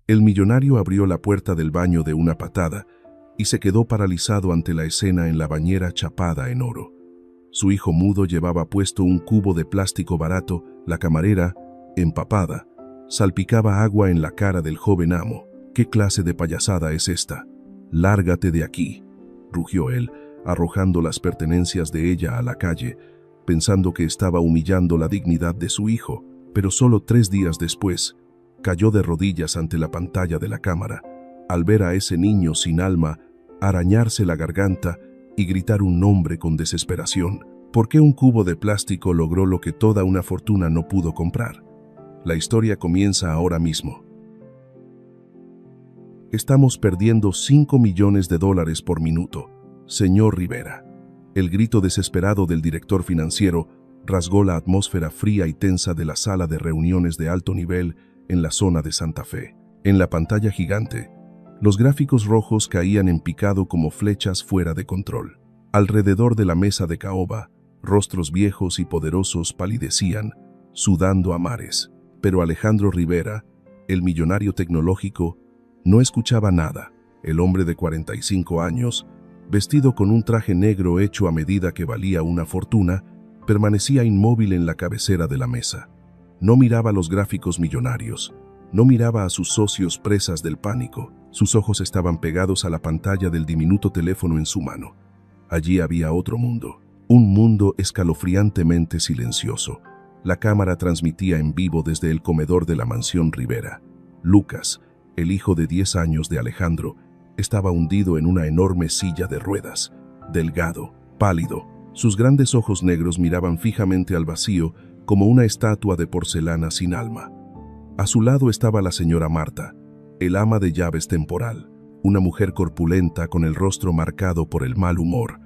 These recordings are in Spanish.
El millonario abrió la puerta del baño de una patada y se quedó paralizado ante la escena en la bañera chapada en oro. Su hijo mudo llevaba puesto un cubo de plástico barato. La camarera, empapada, salpicaba agua en la cara del joven amo. «¿Qué clase de payasada es esta? Lárgate de aquí», rugió él, arrojando las pertenencias de ella a la calle, pensando que estaba humillando la dignidad de su hijo. Pero solo 3 días después, cayó de rodillas ante la pantalla de la cámara, al ver a ese niño sin alma arañarse la garganta y gritar un nombre con desesperación. ¿Por qué un cubo de plástico logró lo que toda una fortuna no pudo comprar? La historia comienza ahora mismo. Estamos perdiendo $5 millones por minuto, señor Rivera. El grito desesperado del director financiero rasgó la atmósfera fría y tensa de la sala de reuniones de alto nivel en la zona de Santa Fe. En la pantalla gigante, los gráficos rojos caían en picado como flechas fuera de control. Alrededor de la mesa de caoba, rostros viejos y poderosos palidecían, sudando a mares. Pero Alejandro Rivera, el millonario tecnológico, no escuchaba nada. El hombre de 45 años, vestido con un traje negro hecho a medida que valía una fortuna, permanecía inmóvil en la cabecera de la mesa. No miraba los gráficos millonarios, no miraba a sus socios presas del pánico. Sus ojos estaban pegados a la pantalla del diminuto teléfono en su mano. Allí había otro mundo, un mundo escalofriantemente silencioso. La cámara transmitía en vivo desde el comedor de la mansión Rivera. Lucas, el hijo de 10 años de Alejandro, estaba hundido en una enorme silla de ruedas, delgado, pálido. Sus grandes ojos negros miraban fijamente al vacío como una estatua de porcelana sin alma. A su lado estaba la señora Marta, el ama de llaves temporal, una mujer corpulenta con el rostro marcado por el mal humor.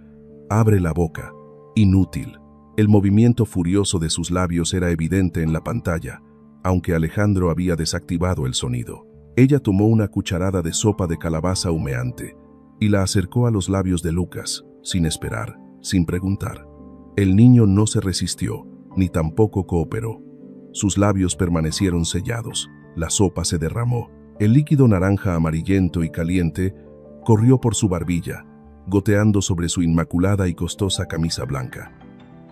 Abre la boca. Inútil. El movimiento furioso de sus labios era evidente en la pantalla, aunque Alejandro había desactivado el sonido. Ella tomó una cucharada de sopa de calabaza humeante y la acercó a los labios de Lucas, sin esperar, sin preguntar. El niño no se resistió, ni tampoco cooperó. Sus labios permanecieron sellados. La sopa se derramó. El líquido naranja amarillento y caliente corrió por su barbilla, goteando sobre su inmaculada y costosa camisa blanca.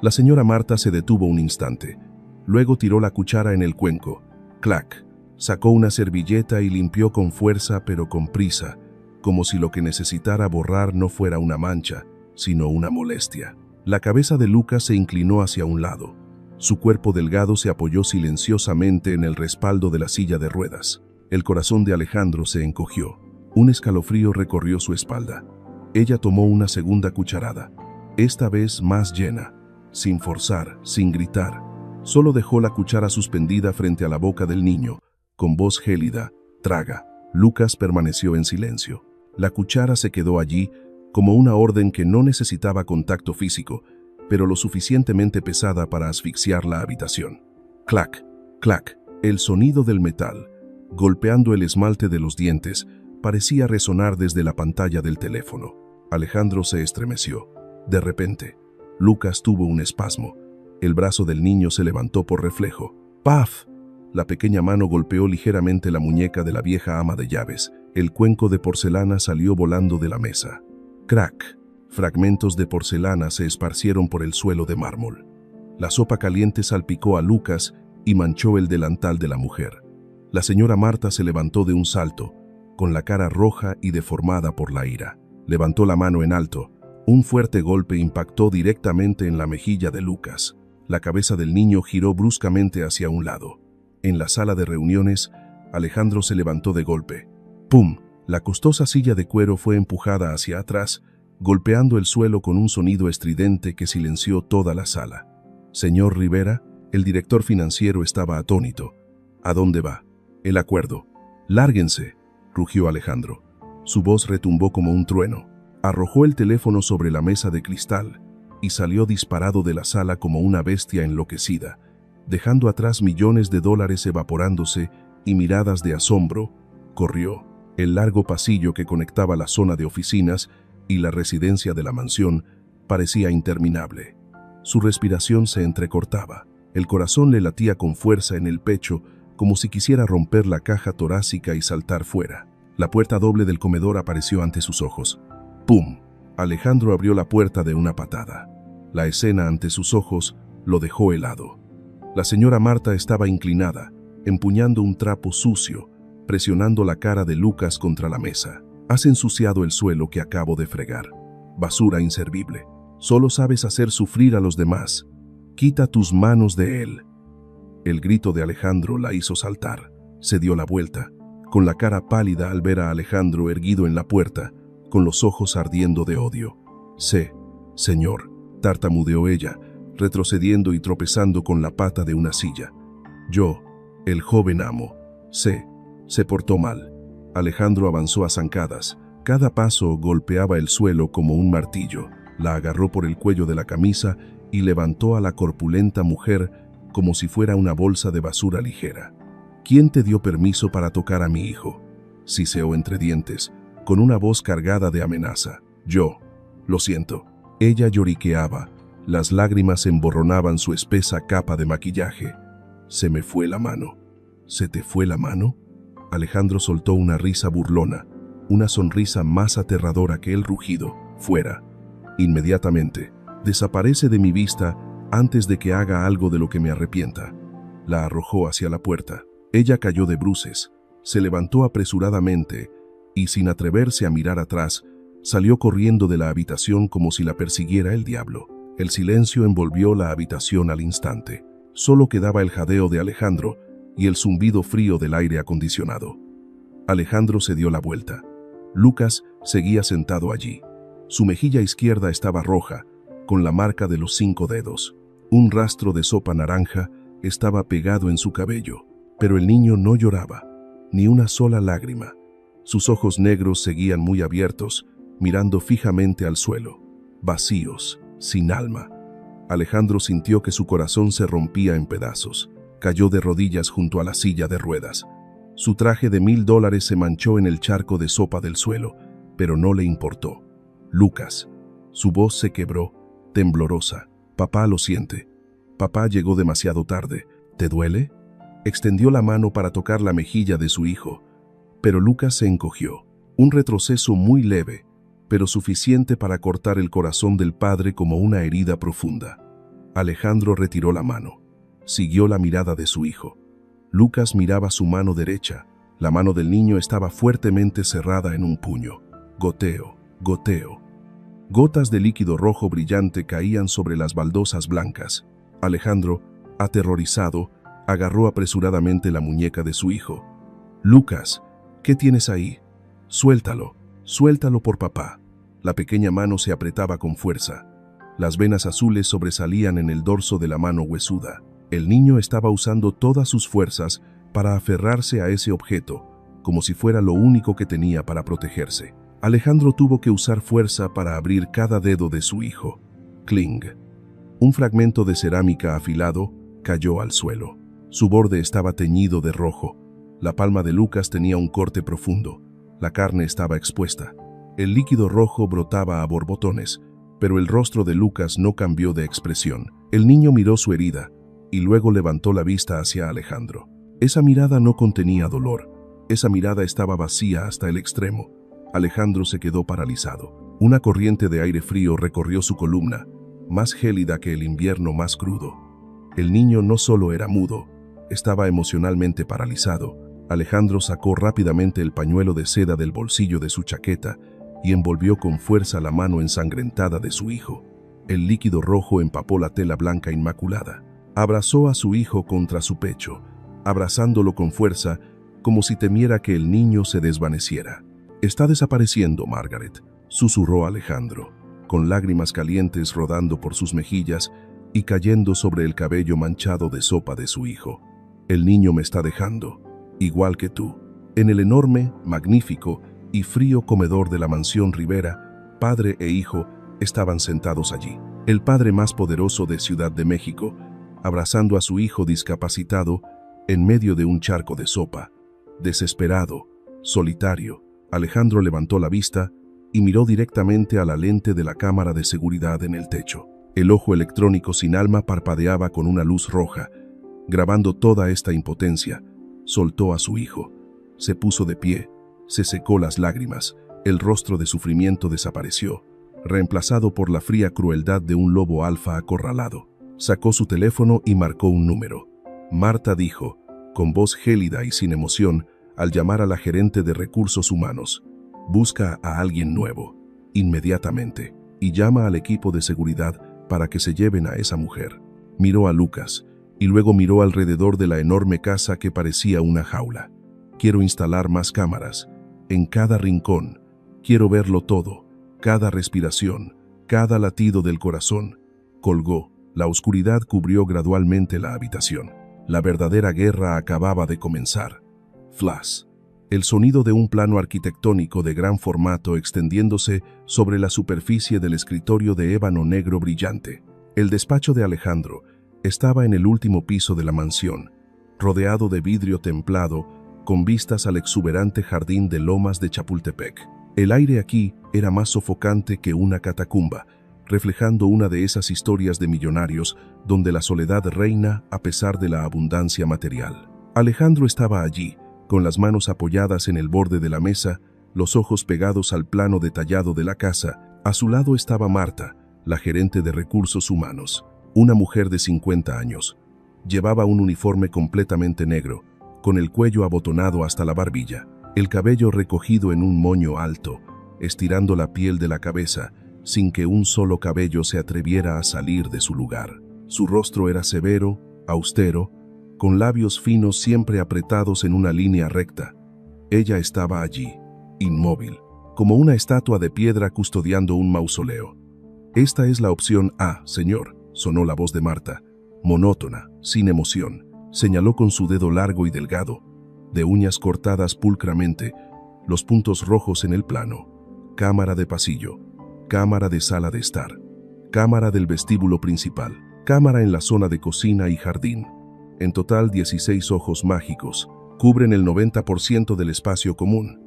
La señora Marta se detuvo un instante. Luego tiró la cuchara en el cuenco. ¡Clac! Sacó una servilleta y limpió con fuerza pero con prisa, como si lo que necesitara borrar no fuera una mancha, sino una molestia. La cabeza de Lucas se inclinó hacia un lado. Su cuerpo delgado se apoyó silenciosamente en el respaldo de la silla de ruedas. El corazón de Alejandro se encogió. Un escalofrío recorrió su espalda. Ella tomó una segunda cucharada, esta vez más llena, sin forzar, sin gritar. Solo dejó la cuchara suspendida frente a la boca del niño, con voz gélida: «Traga». Lucas permaneció en silencio. La cuchara se quedó allí como una orden que no necesitaba contacto físico, pero lo suficientemente pesada para asfixiar la habitación. Clac, clac. El sonido del metal, golpeando el esmalte de los dientes, parecía resonar desde la pantalla del teléfono. Alejandro se estremeció. De repente, Lucas tuvo un espasmo. El brazo del niño se levantó por reflejo. ¡Paf! La pequeña mano golpeó ligeramente la muñeca de la vieja ama de llaves. El cuenco de porcelana salió volando de la mesa. ¡Crack! Fragmentos de porcelana se esparcieron por el suelo de mármol. La sopa caliente salpicó a Lucas y manchó el delantal de la mujer. La señora Marta se levantó de un salto, con la cara roja y deformada por la ira. Levantó la mano en alto. Un fuerte golpe impactó directamente en la mejilla de Lucas. La cabeza del niño giró bruscamente hacia un lado. En la sala de reuniones, Alejandro se levantó de golpe. ¡Pum! La costosa silla de cuero fue empujada hacia atrás, golpeando el suelo con un sonido estridente que silenció toda la sala. Señor Rivera, el director financiero estaba atónito. ¿A dónde va? El acuerdo. ¡Lárguense!, rugió Alejandro. Su voz retumbó como un trueno. Arrojó el teléfono sobre la mesa de cristal y salió disparado de la sala como una bestia enloquecida, dejando atrás millones de dólares evaporándose y miradas de asombro. Corrió. El largo pasillo que conectaba la zona de oficinas y la residencia de la mansión parecía interminable. Su respiración se entrecortaba. El corazón le latía con fuerza en el pecho como si quisiera romper la caja torácica y saltar fuera. La puerta doble del comedor apareció ante sus ojos. ¡Pum! Alejandro abrió la puerta de una patada. La escena ante sus ojos lo dejó helado. La señora Marta estaba inclinada, empuñando un trapo sucio, presionando la cara de Lucas contra la mesa. Has ensuciado el suelo que acabo de fregar. Basura inservible. Solo sabes hacer sufrir a los demás. Quita tus manos de él. El grito de Alejandro la hizo saltar. Se dio la vuelta, con la cara pálida al ver a Alejandro erguido en la puerta, con los ojos ardiendo de odio. Sé, señor, tartamudeó ella, retrocediendo y tropezando con la pata de una silla. Yo, el joven amo, sé, se portó mal. Alejandro avanzó a zancadas. Cada paso golpeaba el suelo como un martillo. La agarró por el cuello de la camisa y levantó a la corpulenta mujer como si fuera una bolsa de basura ligera. ¿Quién te dio permiso para tocar a mi hijo?, siseó entre dientes, con una voz cargada de amenaza. Yo. Lo siento. Ella lloriqueaba. Las lágrimas emborronaban su espesa capa de maquillaje. Se me fue la mano. ¿Se te fue la mano? Alejandro soltó una risa burlona, una sonrisa más aterradora que el rugido. Fuera. Inmediatamente. Desaparece de mi vista antes de que haga algo de lo que me arrepienta. La arrojó hacia la puerta. Ella cayó de bruces, se levantó apresuradamente y, sin atreverse a mirar atrás, salió corriendo de la habitación como si la persiguiera el diablo. El silencio envolvió la habitación al instante. Solo quedaba el jadeo de Alejandro y el zumbido frío del aire acondicionado. Alejandro se dio la vuelta. Lucas seguía sentado allí. Su mejilla izquierda estaba roja, con la marca de los 5 dedos. Un rastro de sopa naranja estaba pegado en su cabello, pero el niño no lloraba, ni una sola lágrima. Sus ojos negros seguían muy abiertos, mirando fijamente al suelo, vacíos, sin alma. Alejandro sintió que su corazón se rompía en pedazos. Cayó de rodillas junto a la silla de ruedas. Su traje de $1000 se manchó en el charco de sopa del suelo, pero no le importó. Lucas. Su voz se quebró, temblorosa. Papá lo siente. Papá llegó demasiado tarde. ¿Te duele? Extendió la mano para tocar la mejilla de su hijo, pero Lucas se encogió. Un retroceso muy leve, pero suficiente para cortar el corazón del padre como una herida profunda. Alejandro retiró la mano. Siguió la mirada de su hijo. Lucas miraba su mano derecha. La mano del niño estaba fuertemente cerrada en un puño. Goteo, goteo. Gotas de líquido rojo brillante caían sobre las baldosas blancas. Alejandro, aterrorizado, agarró apresuradamente la muñeca de su hijo. Lucas, ¿qué tienes ahí? Suéltalo, suéltalo por papá. La pequeña mano se apretaba con fuerza. Las venas azules sobresalían en el dorso de la mano huesuda. El niño estaba usando todas sus fuerzas para aferrarse a ese objeto, como si fuera lo único que tenía para protegerse. Alejandro tuvo que usar fuerza para abrir cada dedo de su hijo. Cling. Un fragmento de cerámica afilado cayó al suelo. Su borde estaba teñido de rojo. La palma de Lucas tenía un corte profundo. La carne estaba expuesta. El líquido rojo brotaba a borbotones, pero el rostro de Lucas no cambió de expresión. El niño miró su herida y luego levantó la vista hacia Alejandro. Esa mirada no contenía dolor. Esa mirada estaba vacía hasta el extremo. Alejandro se quedó paralizado. Una corriente de aire frío recorrió su columna, más gélida que el invierno más crudo. El niño no solo era mudo, estaba emocionalmente paralizado. Alejandro sacó rápidamente el pañuelo de seda del bolsillo de su chaqueta y envolvió con fuerza la mano ensangrentada de su hijo. El líquido rojo empapó la tela blanca inmaculada. Abrazó a su hijo contra su pecho, abrazándolo con fuerza, como si temiera que el niño se desvaneciera. «Está desapareciendo, Margaret», susurró Alejandro, con lágrimas calientes rodando por sus mejillas y cayendo sobre el cabello manchado de sopa de su hijo. «El niño me está dejando, igual que tú». En el enorme, magnífico y frío comedor de la mansión Rivera, padre e hijo estaban sentados allí. El padre más poderoso de Ciudad de México, abrazando a su hijo discapacitado en medio de un charco de sopa. Desesperado, solitario, Alejandro levantó la vista y miró directamente a la lente de la cámara de seguridad en el techo. El ojo electrónico sin alma parpadeaba con una luz roja, grabando toda esta impotencia, soltó a su hijo. Se puso de pie, se secó las lágrimas, el rostro de sufrimiento desapareció, reemplazado por la fría crueldad de un lobo alfa acorralado. Sacó su teléfono y marcó un número. Marta dijo, con voz gélida y sin emoción, al llamar a la gerente de recursos humanos: busca a alguien nuevo, inmediatamente, y llama al equipo de seguridad para que se lleven a esa mujer. Miró a Lucas, y luego miró alrededor de la enorme casa que parecía una jaula. Quiero instalar más cámaras, en cada rincón. Quiero verlo todo, cada respiración, cada latido del corazón. Colgó. La oscuridad cubrió gradualmente la habitación. La verdadera guerra acababa de comenzar. Flash. El sonido de un plano arquitectónico de gran formato extendiéndose sobre la superficie del escritorio de ébano negro brillante. El despacho de Alejandro estaba en el último piso de la mansión, rodeado de vidrio templado, con vistas al exuberante jardín de lomas de Chapultepec. El aire aquí era más sofocante que una catacumba, reflejando una de esas historias de millonarios donde la soledad reina a pesar de la abundancia material. Alejandro estaba allí, con las manos apoyadas en el borde de la mesa, los ojos pegados al plano detallado de la casa. A su lado estaba Marta, la gerente de recursos humanos, una mujer de 50 años. Llevaba un uniforme completamente negro, con el cuello abotonado hasta la barbilla, el cabello recogido en un moño alto, estirando la piel de la cabeza, sin que un solo cabello se atreviera a salir de su lugar. Su rostro era severo, austero, con labios finos siempre apretados en una línea recta. Ella estaba allí, inmóvil, como una estatua de piedra custodiando un mausoleo. «Esta es la opción A, señor», sonó la voz de Marta, monótona, sin emoción. Señaló con su dedo largo y delgado, de uñas cortadas pulcramente, los puntos rojos en el plano. Cámara de pasillo, cámara de sala de estar, cámara del vestíbulo principal, cámara en la zona de cocina y jardín. En total 16 ojos mágicos, cubren el 90% del espacio común.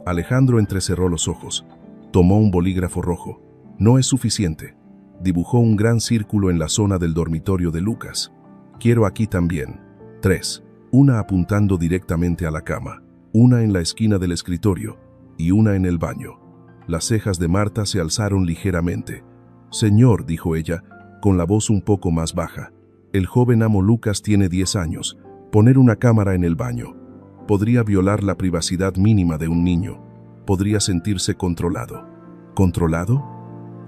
Alejandro entrecerró los ojos, tomó un bolígrafo rojo. No es suficiente. Dibujó un gran círculo en la zona del dormitorio de Lucas. Quiero aquí también. 3. Una apuntando directamente a la cama, una en la esquina del escritorio y una en el baño. Las cejas de Marta se alzaron ligeramente. «Señor», dijo ella, con la voz un poco más baja, «el joven amo Lucas tiene 10 años. Poner una cámara en el baño podría violar la privacidad mínima de un niño. Podría sentirse controlado». «¿Controlado?».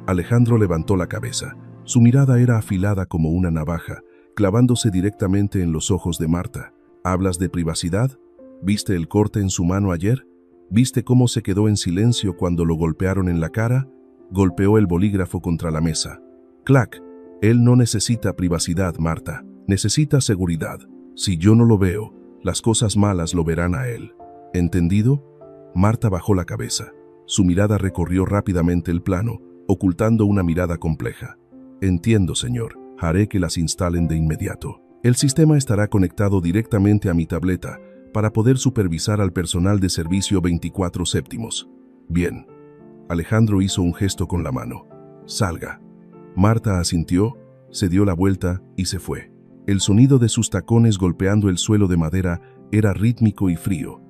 Alejandro levantó la cabeza. Su mirada era afilada como una navaja, clavándose directamente en los ojos de Marta. «¿Hablas de privacidad? ¿Viste el corte en su mano ayer? ¿Viste cómo se quedó en silencio cuando lo golpearon en la cara?». Golpeó el bolígrafo contra la mesa. «Clac. Él no necesita privacidad, Marta. Necesita seguridad. Si yo no lo veo, las cosas malas lo verán a él. ¿Entendido?». Marta bajó la cabeza. Su mirada recorrió rápidamente el plano, ocultando una mirada compleja. «Entiendo, señor. Haré que las instalen de inmediato. El sistema estará conectado directamente a mi tableta para poder supervisar al personal de servicio 24/7. Bien». Alejandro hizo un gesto con la mano. «Salga». Marta asintió, se dio la vuelta y se fue. El sonido de sus tacones golpeando el suelo de madera era rítmico y frío.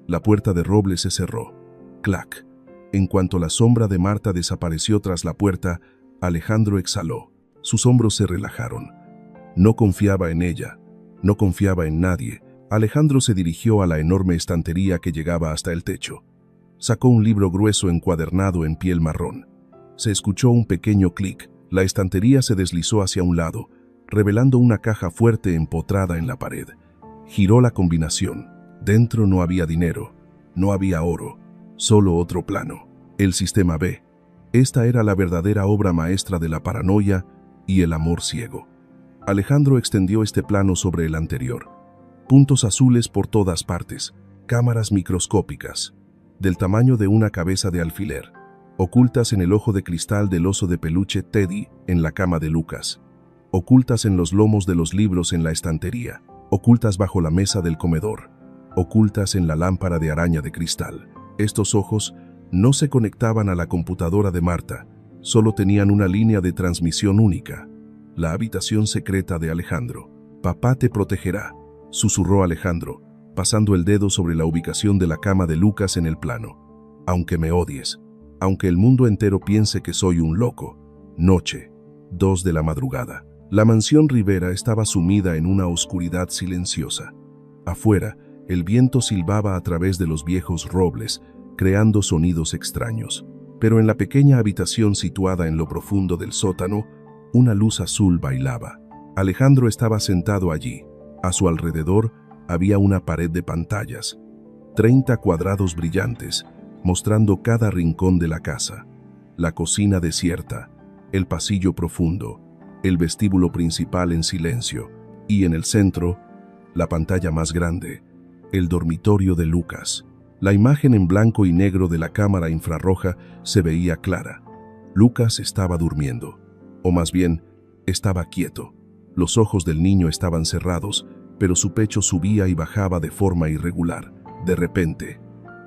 La puerta de roble se cerró. Clac. En cuanto la sombra de Marta desapareció tras la puerta, Alejandro exhaló. Sus hombros se relajaron. No confiaba en ella, no confiaba en nadie. Alejandro se dirigió a la enorme estantería que llegaba hasta el techo. Sacó un libro grueso encuadernado en piel marrón. Se escuchó un pequeño clic. La estantería se deslizó hacia un lado, revelando una caja fuerte empotrada en la pared. Giró la combinación. Dentro no había dinero, no había oro, solo otro plano. El sistema B. Esta era la verdadera obra maestra de la paranoia y el amor ciego. Alejandro extendió este plano sobre el anterior. Puntos azules por todas partes, cámaras microscópicas, del tamaño de una cabeza de alfiler, ocultas en el ojo de cristal del oso de peluche Teddy en la cama de Lucas, ocultas en los lomos de los libros en la estantería, ocultas bajo la mesa del comedor, ocultas en la lámpara de araña de cristal. Estos ojos no se conectaban a la computadora de Marta, solo tenían una línea de transmisión única. La habitación secreta de Alejandro. «Papá te protegerá», susurró Alejandro, pasando el dedo sobre la ubicación de la cama de Lucas en el plano. Aunque me odies, aunque el mundo entero piense que soy un loco. Noche, 2 de la madrugada. La mansión Rivera estaba sumida en una oscuridad silenciosa. Afuera, el viento silbaba a través de los viejos robles, creando sonidos extraños. Pero en la pequeña habitación situada en lo profundo del sótano, una luz azul bailaba. Alejandro estaba sentado allí. A su alrededor había una pared de pantallas, 30 cuadrados brillantes, mostrando cada rincón de la casa. La cocina desierta, el pasillo profundo, el vestíbulo principal en silencio, y en el centro, la pantalla más grande, el dormitorio de Lucas. La imagen en blanco y negro de la cámara infrarroja se veía clara. Lucas estaba durmiendo, o más bien, estaba quieto. Los ojos del niño estaban cerrados, pero su pecho subía y bajaba de forma irregular. De repente,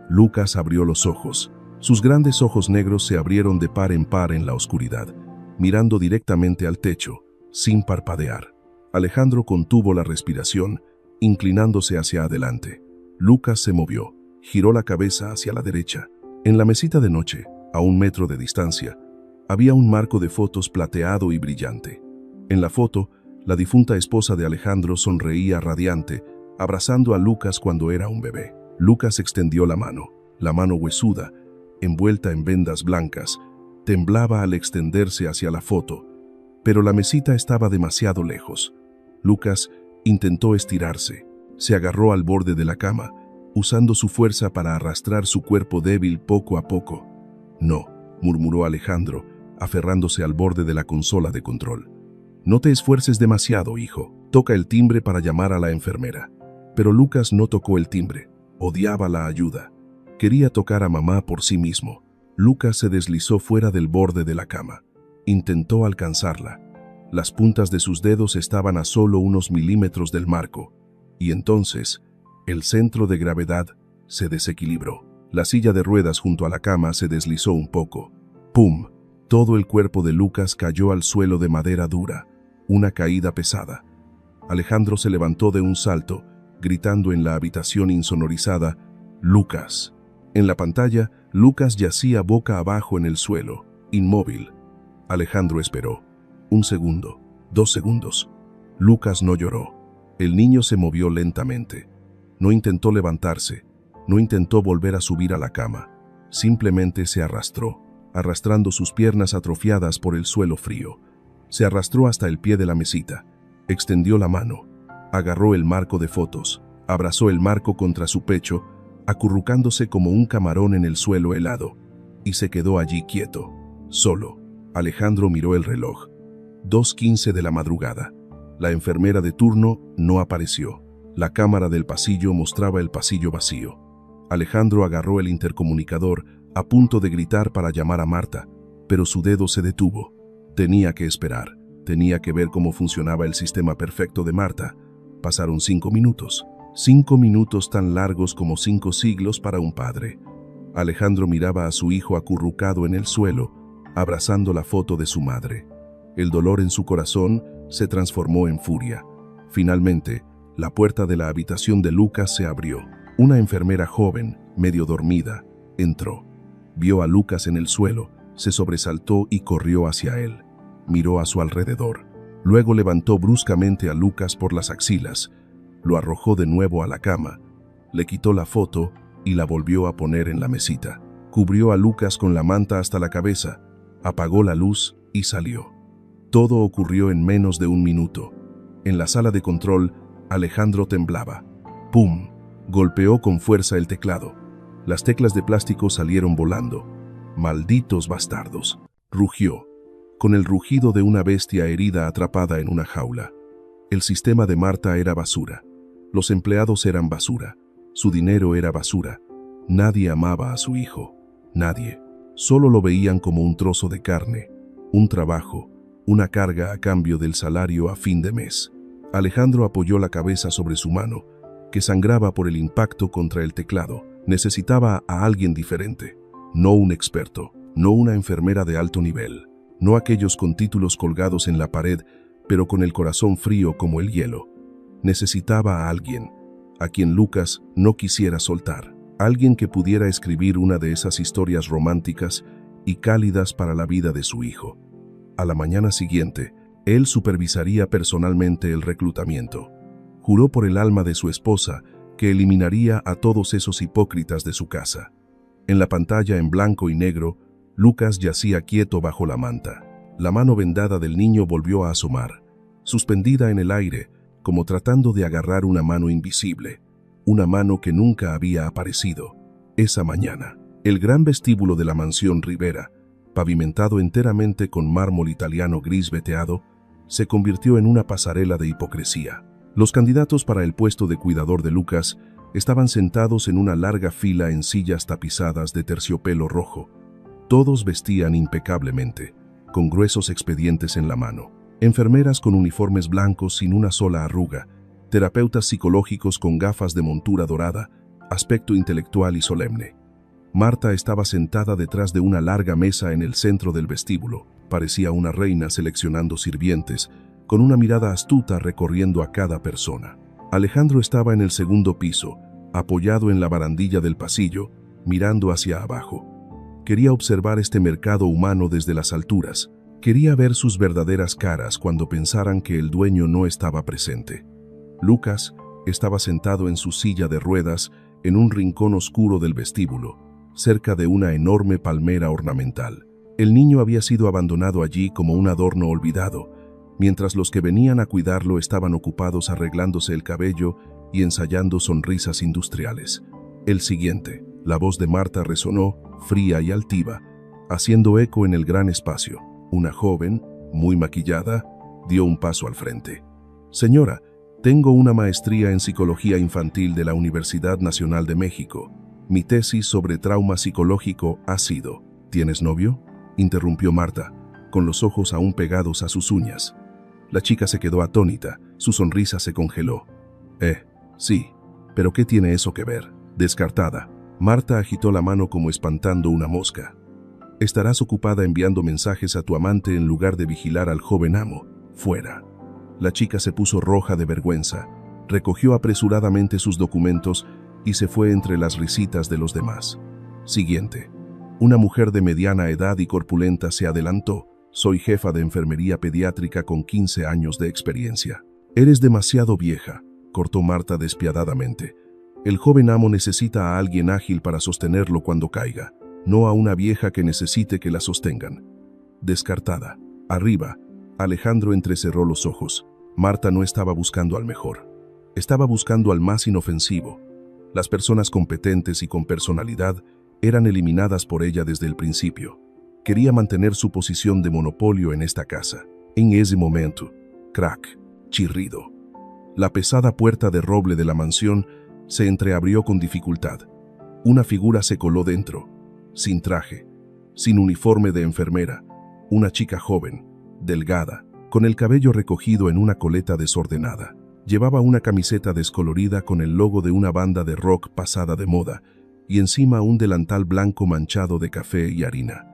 Lucas abrió los ojos. Sus grandes ojos negros se abrieron de par en par en la oscuridad, mirando directamente al techo, sin parpadear. Alejandro contuvo la respiración, inclinándose hacia adelante. Lucas se movió, giró la cabeza hacia la derecha. En la mesita de noche, a 1 metro de distancia, había un marco de fotos plateado y brillante. En la foto, la difunta esposa de Alejandro sonreía radiante, abrazando a Lucas cuando era un bebé. Lucas extendió la mano huesuda, envuelta en vendas blancas, temblaba al extenderse hacia la foto, pero la mesita estaba demasiado lejos. Lucas intentó estirarse, se agarró al borde de la cama, usando su fuerza para arrastrar su cuerpo débil poco a poco. «No», murmuró Alejandro, aferrándose al borde de la consola de control. «No te esfuerces demasiado, hijo. Toca el timbre para llamar a la enfermera». Pero Lucas no tocó el timbre. Odiaba la ayuda. Quería tocar a mamá por sí mismo. Lucas se deslizó fuera del borde de la cama. Intentó alcanzarla. Las puntas de sus dedos estaban a solo unos milímetros del marco. Y entonces, el centro de gravedad se desequilibró. La silla de ruedas junto a la cama se deslizó un poco. ¡Pum! Todo el cuerpo de Lucas cayó al suelo de madera dura. Una caída pesada. Alejandro se levantó de un salto, gritando en la habitación insonorizada, «¡Lucas!». En la pantalla, Lucas yacía boca abajo en el suelo, inmóvil. Alejandro esperó. 1 segundo, 2 segundos. Lucas no lloró. El niño se movió lentamente. No intentó levantarse, no intentó volver a subir a la cama. Simplemente se arrastró, arrastrando sus piernas atrofiadas por el suelo frío. Se arrastró hasta el pie de la mesita. Extendió la mano. Agarró el marco de fotos. Abrazó el marco contra su pecho, acurrucándose como un camarón en el suelo helado. Y se quedó allí quieto, solo. Alejandro miró el reloj. 2:15 de la madrugada. La enfermera de turno no apareció. La cámara del pasillo mostraba el pasillo vacío. Alejandro agarró el intercomunicador, a punto de gritar para llamar a Marta, pero su dedo se detuvo. Tenía que esperar. Tenía que ver cómo funcionaba el sistema perfecto de Marta. Pasaron 5 minutos. 5 minutos tan largos como 5 siglos para un padre. Alejandro miraba a su hijo acurrucado en el suelo, abrazando la foto de su madre. El dolor en su corazón se transformó en furia. Finalmente, la puerta de la habitación de Lucas se abrió. Una enfermera joven, medio dormida, entró. Vio a Lucas en el suelo, se sobresaltó y corrió hacia él. Miró a su alrededor. Luego levantó bruscamente a Lucas por las axilas, lo arrojó de nuevo a la cama, le quitó la foto y la volvió a poner en la mesita. Cubrió a Lucas con la manta hasta la cabeza, apagó la luz y salió. Todo ocurrió en menos de 1 minuto. En la sala de control, Alejandro temblaba. ¡Pum! Golpeó con fuerza el teclado. Las teclas de plástico salieron volando. ¡Malditos bastardos!, rugió, con el rugido de una bestia herida atrapada en una jaula. El sistema de Marta era basura. Los empleados eran basura. Su dinero era basura. Nadie amaba a su hijo. Nadie. Solo lo veían como un trozo de carne, un trabajo, una carga a cambio del salario a fin de mes. Alejandro apoyó la cabeza sobre su mano, que sangraba por el impacto contra el teclado. Necesitaba a alguien diferente. No un experto, no una enfermera de alto nivel, no aquellos con títulos colgados en la pared, pero con el corazón frío como el hielo. Necesitaba a alguien a quien Lucas no quisiera soltar. Alguien que pudiera escribir una de esas historias románticas y cálidas para la vida de su hijo. A la mañana siguiente, él supervisaría personalmente el reclutamiento. Juró por el alma de su esposa que eliminaría a todos esos hipócritas de su casa. En la pantalla en blanco y negro, Lucas yacía quieto bajo la manta. La mano vendada del niño volvió a asomar, suspendida en el aire, como tratando de agarrar una mano invisible, una mano que nunca había aparecido. Esa mañana, el gran vestíbulo de la mansión Rivera, pavimentado enteramente con mármol italiano gris veteado, se convirtió en una pasarela de hipocresía. Los candidatos para el puesto de cuidador de Lucas estaban sentados en una larga fila en sillas tapizadas de terciopelo rojo. Todos vestían impecablemente, con gruesos expedientes en la mano. Enfermeras con uniformes blancos sin una sola arruga, terapeutas psicológicos con gafas de montura dorada, aspecto intelectual y solemne. Marta estaba sentada detrás de una larga mesa en el centro del vestíbulo. Parecía una reina seleccionando sirvientes, con una mirada astuta recorriendo a cada persona. Alejandro estaba en el segundo piso, apoyado en la barandilla del pasillo, mirando hacia abajo. Quería observar este mercado humano desde las alturas. Quería ver sus verdaderas caras cuando pensaran que el dueño no estaba presente. Lucas estaba sentado en su silla de ruedas en un rincón oscuro del vestíbulo, cerca de una enorme palmera ornamental. El niño había sido abandonado allí como un adorno olvidado, mientras los que venían a cuidarlo estaban ocupados arreglándose el cabello y ensayando sonrisas industriales. El siguiente, la voz de Marta resonó, fría y altiva, haciendo eco en el gran espacio. Una joven, muy maquillada, dio un paso al frente. «Señora, tengo una maestría en psicología infantil de la Universidad Nacional de México. Mi tesis sobre trauma psicológico ha sido». «¿Tienes novio?», interrumpió Marta, con los ojos aún pegados a sus uñas. La chica se quedó atónita, su sonrisa se congeló. Sí, pero ¿qué tiene eso que ver?». Descartada. Marta agitó la mano como espantando una mosca. «Estarás ocupada enviando mensajes a tu amante en lugar de vigilar al joven amo. Fuera». La chica se puso roja de vergüenza, recogió apresuradamente sus documentos y se fue entre las risitas de los demás. Siguiente. Una mujer de mediana edad y corpulenta se adelantó. «Soy jefa de enfermería pediátrica con 15 años de experiencia». «Eres demasiado vieja», cortó Marta despiadadamente. «El joven amo necesita a alguien ágil para sostenerlo cuando caiga, no a una vieja que necesite que la sostengan». Descartada. Arriba, Alejandro entrecerró los ojos. Marta no estaba buscando al mejor. Estaba buscando al más inofensivo. Las personas competentes y con personalidad eran eliminadas por ella desde el principio. Quería mantener su posición de monopolio en esta casa. En ese momento, crack, chirrido. La pesada puerta de roble de la mansión se entreabrió con dificultad. Una figura se coló dentro, sin traje, sin uniforme de enfermera, una chica joven, delgada, con el cabello recogido en una coleta desordenada. Llevaba una camiseta descolorida con el logo de una banda de rock pasada de moda y encima un delantal blanco manchado de café y harina.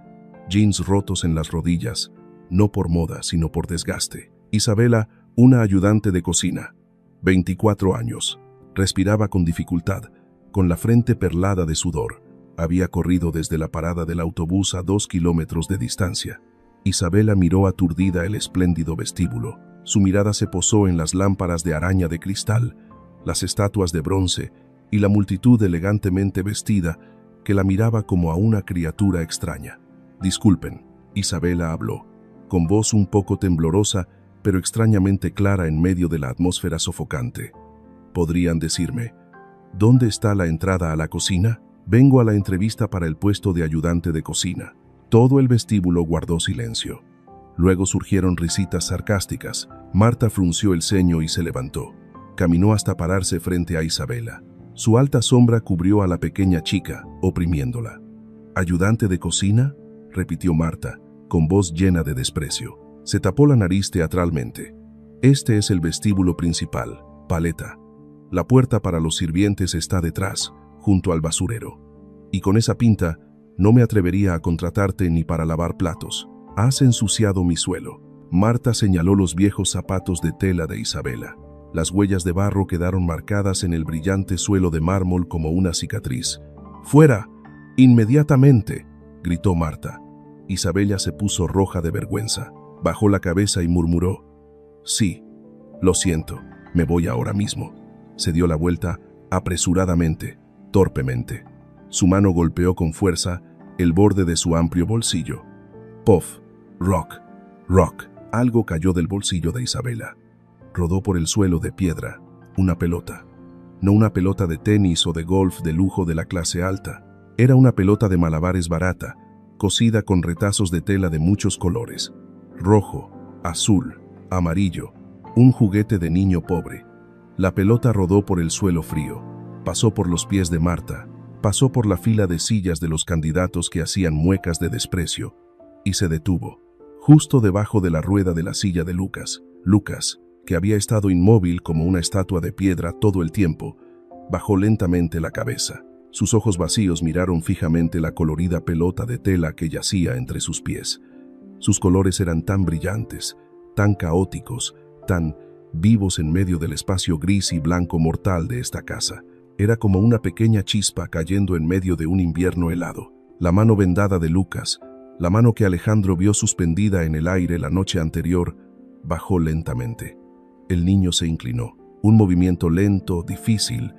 Jeans rotos en las rodillas, no por moda sino por desgaste. Isabela, una ayudante de cocina, 24 años. Respiraba con dificultad, con la frente perlada de sudor. Había corrido desde la parada del autobús a 2 kilómetros de distancia. Isabela miró aturdida el espléndido vestíbulo. Su mirada se posó en las lámparas de araña de cristal, las estatuas de bronce y la multitud elegantemente vestida que la miraba como a una criatura extraña. «Disculpen», Isabela habló, con voz un poco temblorosa, pero extrañamente clara en medio de la atmósfera sofocante. «¿Podrían decirme, dónde está la entrada a la cocina? Vengo a la entrevista para el puesto de ayudante de cocina». Todo el vestíbulo guardó silencio. Luego surgieron risitas sarcásticas. Marta frunció el ceño y se levantó. Caminó hasta pararse frente a Isabela. Su alta sombra cubrió a la pequeña chica, oprimiéndola. «¿Ayudante de cocina?», repitió Marta, con voz llena de desprecio. Se tapó la nariz teatralmente. «Este es el vestíbulo principal, Paleta. La puerta para los sirvientes está detrás, junto al basurero. Y con esa pinta, no me atrevería a contratarte ni para lavar platos. Has ensuciado mi suelo». Marta señaló los viejos zapatos de tela de Isabela. Las huellas de barro quedaron marcadas en el brillante suelo de mármol como una cicatriz. ¡Fuera! ¡Inmediatamente!, gritó Marta. Isabela se puso roja de vergüenza. Bajó la cabeza y murmuró: «Sí, lo siento, me voy ahora mismo». Se dio la vuelta apresuradamente, torpemente. Su mano golpeó con fuerza el borde de su amplio bolsillo. ¡Puff! ¡Rock! ¡Rock! Algo cayó del bolsillo de Isabela. Rodó por el suelo de piedra. Una pelota. No una pelota de tenis o de golf de lujo de la clase alta. Era una pelota de malabares barata, cosida con retazos de tela de muchos colores. Rojo, azul, amarillo. Un juguete de niño pobre. La pelota rodó por el suelo frío. Pasó por los pies de Marta. Pasó por la fila de sillas de los candidatos que hacían muecas de desprecio. Y se detuvo, justo debajo de la rueda de la silla de Lucas. Lucas, que había estado inmóvil como una estatua de piedra todo el tiempo, bajó lentamente la cabeza. Sus ojos vacíos miraron fijamente la colorida pelota de tela que yacía entre sus pies. Sus colores eran tan brillantes, tan caóticos, tan vivos en medio del espacio gris y blanco mortal de esta casa. Era como una pequeña chispa cayendo en medio de un invierno helado. La mano vendada de Lucas, la mano que Alejandro vio suspendida en el aire la noche anterior, bajó lentamente. El niño se inclinó, un movimiento lento, difícil,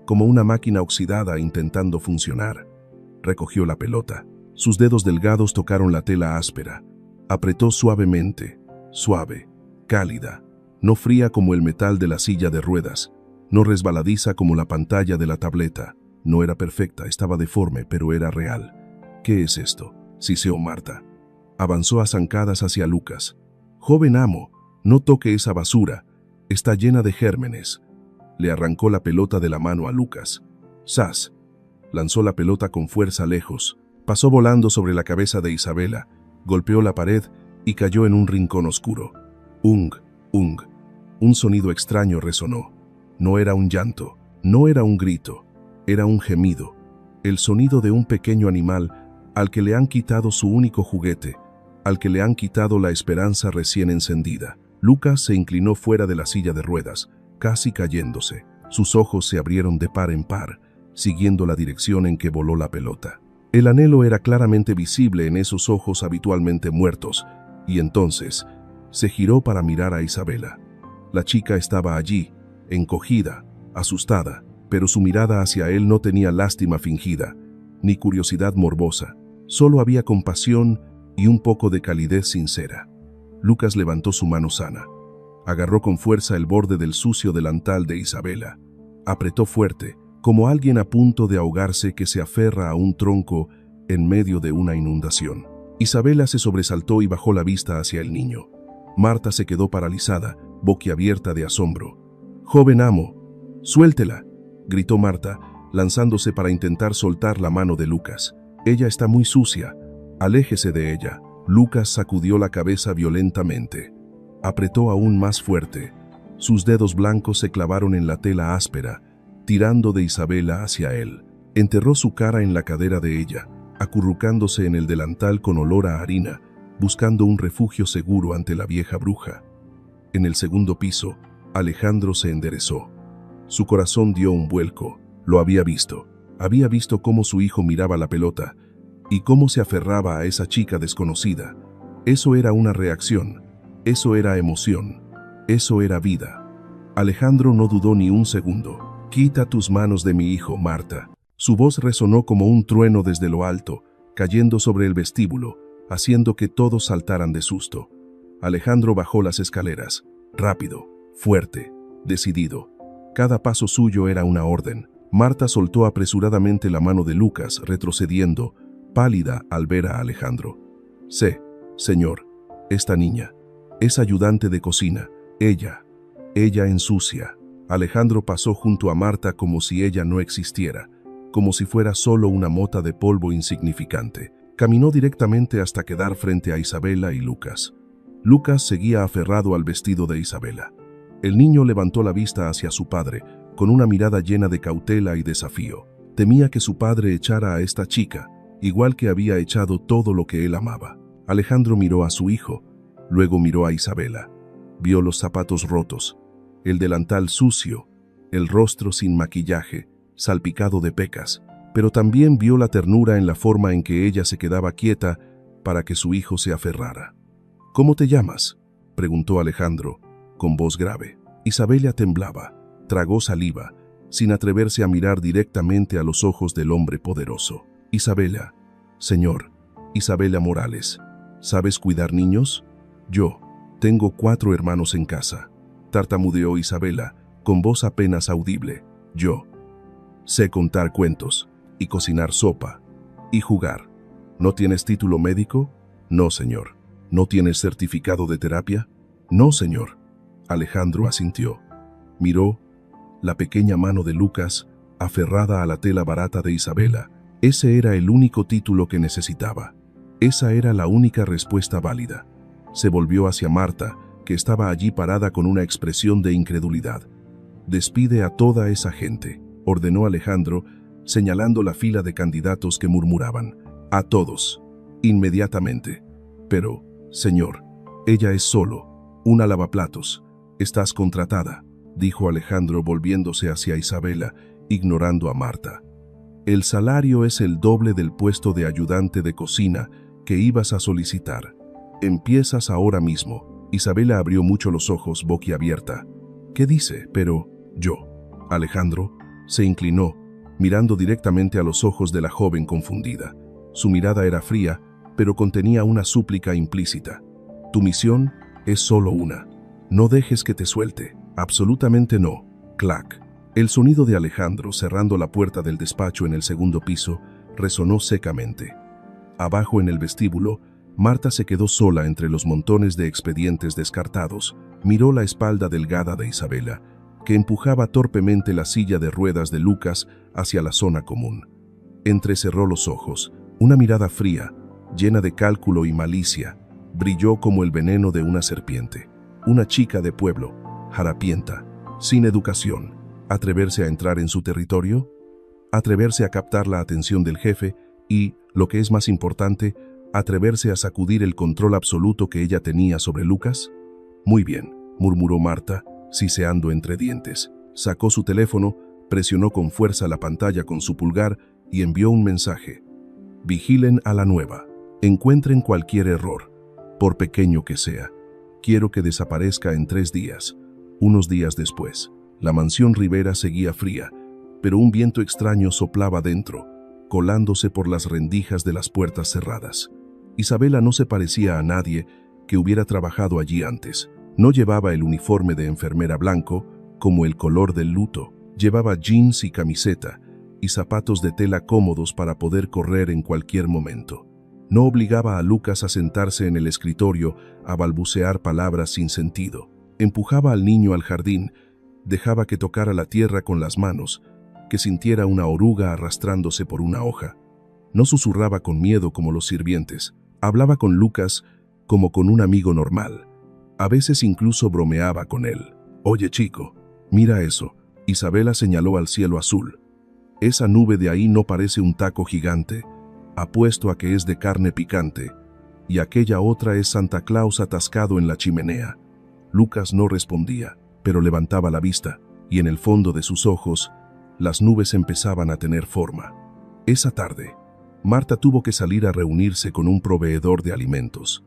como una máquina oxidada intentando funcionar. Recogió la pelota. Sus dedos delgados tocaron la tela áspera. Apretó suavemente, suave, cálida, no fría como el metal de la silla de ruedas, no resbaladiza como la pantalla de la tableta. No era perfecta, estaba deforme, pero era real. «¿Qué es esto?», siseó Marta. Avanzó a zancadas hacia Lucas. «Joven amo, no toque esa basura. Está llena de gérmenes». Le arrancó la pelota de la mano a Lucas. ¡Zas! Lanzó la pelota con fuerza lejos. Pasó volando sobre la cabeza de Isabela, golpeó la pared y cayó en un rincón oscuro. «Ung, ung». Un sonido extraño resonó. No era un llanto, no era un grito, era un gemido. El sonido de un pequeño animal al que le han quitado su único juguete, al que le han quitado la esperanza recién encendida. Lucas se inclinó fuera de la silla de ruedas, casi cayéndose. Sus ojos se abrieron de par en par, siguiendo la dirección en que voló la pelota. El anhelo era claramente visible en esos ojos habitualmente muertos, y entonces se giró para mirar a Isabela. La chica estaba allí, encogida, asustada, pero su mirada hacia él no tenía lástima fingida, ni curiosidad morbosa. Solo había compasión y un poco de calidez sincera. Lucas levantó su mano sana. Agarró con fuerza el borde del sucio delantal de Isabela. Apretó fuerte, como alguien a punto de ahogarse que se aferra a un tronco en medio de una inundación. Isabela se sobresaltó y bajó la vista hacia el niño. Marta se quedó paralizada, boquiabierta de asombro. «Joven amo, suéltela», gritó Marta, lanzándose para intentar soltar la mano de Lucas. «Ella está muy sucia. Aléjese de ella». Lucas sacudió la cabeza violentamente. Apretó aún más fuerte. Sus dedos blancos se clavaron en la tela áspera, tirando de Isabela hacia él. Enterró su cara en la cadera de ella, acurrucándose en el delantal con olor a harina, buscando un refugio seguro ante la vieja bruja. En el segundo piso, Alejandro se enderezó. Su corazón dio un vuelco. Lo había visto. Había visto cómo su hijo miraba la pelota y cómo se aferraba a esa chica desconocida. Eso era una reacción. Eso era emoción. Eso era vida. Alejandro no dudó ni un segundo. «Quita tus manos de mi hijo, Marta». Su voz resonó como un trueno desde lo alto, cayendo sobre el vestíbulo, haciendo que todos saltaran de susto. Alejandro bajó las escaleras, rápido, fuerte, decidido. Cada paso suyo era una orden. Marta soltó apresuradamente la mano de Lucas, retrocediendo, pálida al ver a Alejandro. «Sé, señor, esta niña, es ayudante de cocina. Ella ensucia». Alejandro pasó junto a Marta como si ella no existiera, como si fuera solo una mota de polvo insignificante. Caminó directamente hasta quedar frente a Isabela y Lucas. Lucas seguía aferrado al vestido de Isabela. El niño levantó la vista hacia su padre, con una mirada llena de cautela y desafío. Temía que su padre echara a esta chica, igual que había echado todo lo que él amaba. Alejandro miró a su hijo, luego miró a Isabela. Vio los zapatos rotos, el delantal sucio, el rostro sin maquillaje, salpicado de pecas, pero también vio la ternura en la forma en que ella se quedaba quieta para que su hijo se aferrara. «¿Cómo te llamas?», preguntó Alejandro, con voz grave. Isabela temblaba, tragó saliva, sin atreverse a mirar directamente a los ojos del hombre poderoso. «Isabela, señor, Isabela Morales, ¿sabes cuidar niños?». «Yo, tengo 4 hermanos en casa», tartamudeó Isabela, con voz apenas audible. «Yo sé contar cuentos, y cocinar sopa, y jugar». «¿No tienes título médico?». «No, señor». «¿No tienes certificado de terapia?». «No, señor». Alejandro asintió. Miró la pequeña mano de Lucas, aferrada a la tela barata de Isabela. Ese era el único título que necesitaba. Esa era la única respuesta válida. Se volvió hacia Marta, que estaba allí parada con una expresión de incredulidad. «Despide a toda esa gente», ordenó Alejandro, señalando la fila de candidatos que murmuraban. «A todos, inmediatamente». «Pero, señor, ella es solo una lavaplatos. Estás contratada», dijo Alejandro volviéndose hacia Isabela, ignorando a Marta. «El salario es el doble del puesto de ayudante de cocina que ibas a solicitar. Empiezas ahora mismo». Isabela abrió mucho los ojos, boquiabierta. «¿Qué dice?». «Pero yo». Alejandro se inclinó, mirando directamente a los ojos de la joven confundida. Su mirada era fría, pero contenía una súplica implícita. «Tu misión es solo una. No dejes que te suelte». «Absolutamente no». Clac. El sonido de Alejandro cerrando la puerta del despacho en el segundo piso resonó secamente. Abajo en el vestíbulo, Marta se quedó sola entre los montones de expedientes descartados. Miró la espalda delgada de Isabela, que empujaba torpemente la silla de ruedas de Lucas hacia la zona común. Entrecerró los ojos. Una mirada fría, llena de cálculo y malicia, brilló como el veneno de una serpiente. Una chica de pueblo, harapienta, sin educación. ¿Atreverse a entrar en su territorio? ¿Atreverse a captar la atención del jefe y, lo que es más importante, atreverse a sacudir el control absoluto que ella tenía sobre Lucas? «Muy bien», murmuró Marta, siseando entre dientes. Sacó su teléfono, presionó con fuerza la pantalla con su pulgar y envió un mensaje. «Vigilen a la nueva. Encuentren cualquier error, por pequeño que sea. Quiero que desaparezca en 3 días». Unos días después, la mansión Rivera seguía fría, pero un viento extraño soplaba dentro, colándose por las rendijas de las puertas cerradas. Isabela no se parecía a nadie que hubiera trabajado allí antes. No llevaba el uniforme de enfermera blanco, como el color del luto. Llevaba jeans y camiseta, y zapatos de tela cómodos para poder correr en cualquier momento. No obligaba a Lucas a sentarse en el escritorio a balbucear palabras sin sentido. Empujaba al niño al jardín, dejaba que tocara la tierra con las manos, que sintiera una oruga arrastrándose por una hoja. No susurraba con miedo como los sirvientes. Hablaba con Lucas como con un amigo normal. A veces incluso bromeaba con él. «Oye, chico, mira eso». Isabela señaló al cielo azul. «Esa nube de ahí no parece un taco gigante. Apuesto a que es de carne picante. Y aquella otra es Santa Claus atascado en la chimenea». Lucas no respondía, pero levantaba la vista, y en el fondo de sus ojos, las nubes empezaban a tener forma. Esa tarde, Marta tuvo que salir a reunirse con un proveedor de alimentos.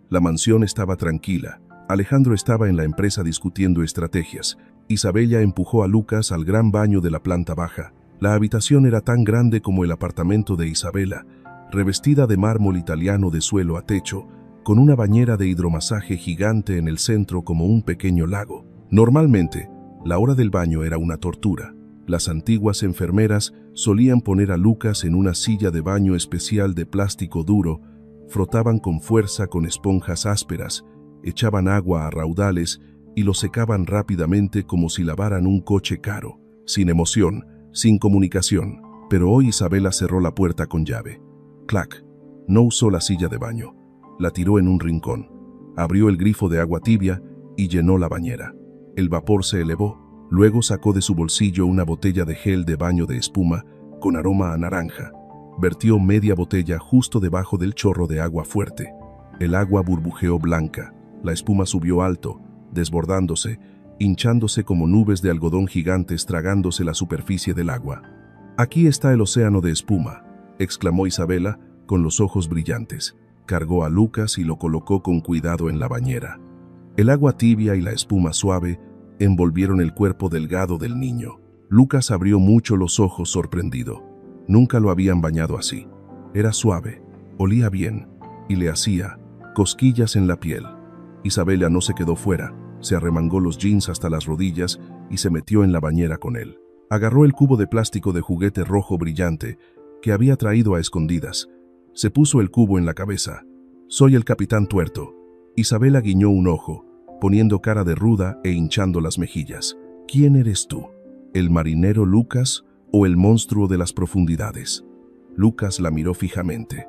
La mansión estaba tranquila. Alejandro estaba en la empresa discutiendo estrategias. Isabela empujó a Lucas al gran baño de la planta baja. La habitación era tan grande como el apartamento de Isabela, revestida de mármol italiano de suelo a techo, con una bañera de hidromasaje gigante en el centro como un pequeño lago. Normalmente, la hora del baño era una tortura. Las antiguas enfermeras solían poner a Lucas en una silla de baño especial de plástico duro, frotaban con fuerza con esponjas ásperas, echaban agua a raudales y lo secaban rápidamente como si lavaran un coche caro, sin emoción, sin comunicación. Pero hoy Isabela cerró la puerta con llave. Clac. No usó la silla de baño. La tiró en un rincón. Abrió el grifo de agua tibia y llenó la bañera. El vapor se elevó. Luego sacó de su bolsillo una botella de gel de baño de espuma con aroma a naranja. Vertió media botella justo debajo del chorro de agua fuerte. El agua burbujeó blanca. La espuma subió alto, desbordándose, hinchándose como nubes de algodón gigantes tragándose la superficie del agua. «Aquí está el océano de espuma», exclamó Isabela, con los ojos brillantes. Cargó a Lucas y lo colocó con cuidado en la bañera. El agua tibia y la espuma suave envolvieron el cuerpo delgado del niño. Lucas abrió mucho los ojos sorprendido. Nunca lo habían bañado así. Era suave, olía bien y le hacía cosquillas en la piel. Isabela no se quedó fuera, se arremangó los jeans hasta las rodillas y se metió en la bañera con él. Agarró el cubo de plástico de juguete rojo brillante que había traído a escondidas. Se puso el cubo en la cabeza. «Soy el Capitán Tuerto». Isabela guiñó un ojo, poniendo cara de ruda e hinchando las mejillas. «¿Quién eres tú? ¿El marinero Lucas o el monstruo de las profundidades?» Lucas la miró fijamente.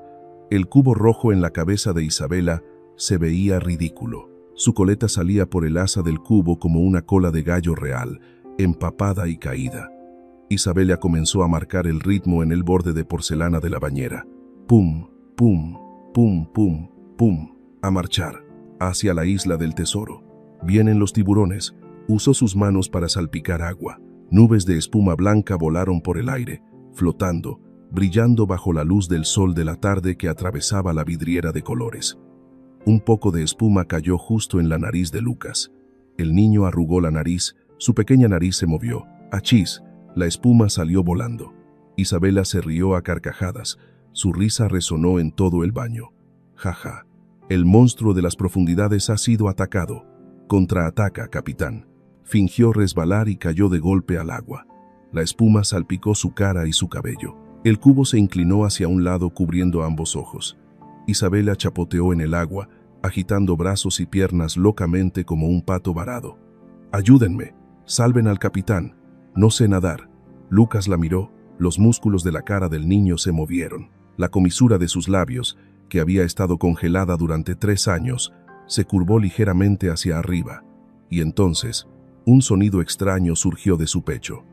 El cubo rojo en la cabeza de Isabela se veía ridículo. Su coleta salía por el asa del cubo como una cola de gallo real, empapada y caída. Isabela comenzó a marcar el ritmo en el borde de porcelana de la bañera. Pum, pum, pum, pum, pum. A marchar, hacia la isla del tesoro. Vienen los tiburones. Usó sus manos para salpicar agua. Nubes de espuma blanca volaron por el aire, flotando, brillando bajo la luz del sol de la tarde que atravesaba la vidriera de colores. Un poco de espuma cayó justo en la nariz de Lucas. El niño arrugó la nariz, su pequeña nariz se movió. ¡Achís! La espuma salió volando. Isabela se rió a carcajadas. Su risa resonó en todo el baño. «Jaja, el monstruo de las profundidades ha sido atacado. Contraataca, capitán». Fingió resbalar y cayó de golpe al agua. La espuma salpicó su cara y su cabello. El cubo se inclinó hacia un lado cubriendo ambos ojos. Isabela chapoteó en el agua, agitando brazos y piernas locamente como un pato varado. «Ayúdenme, salven al capitán. No sé nadar». Lucas la miró, los músculos de la cara del niño se movieron. La comisura de sus labios, que había estado congelada durante 3 años, se curvó ligeramente hacia arriba, y entonces un sonido extraño surgió de su pecho.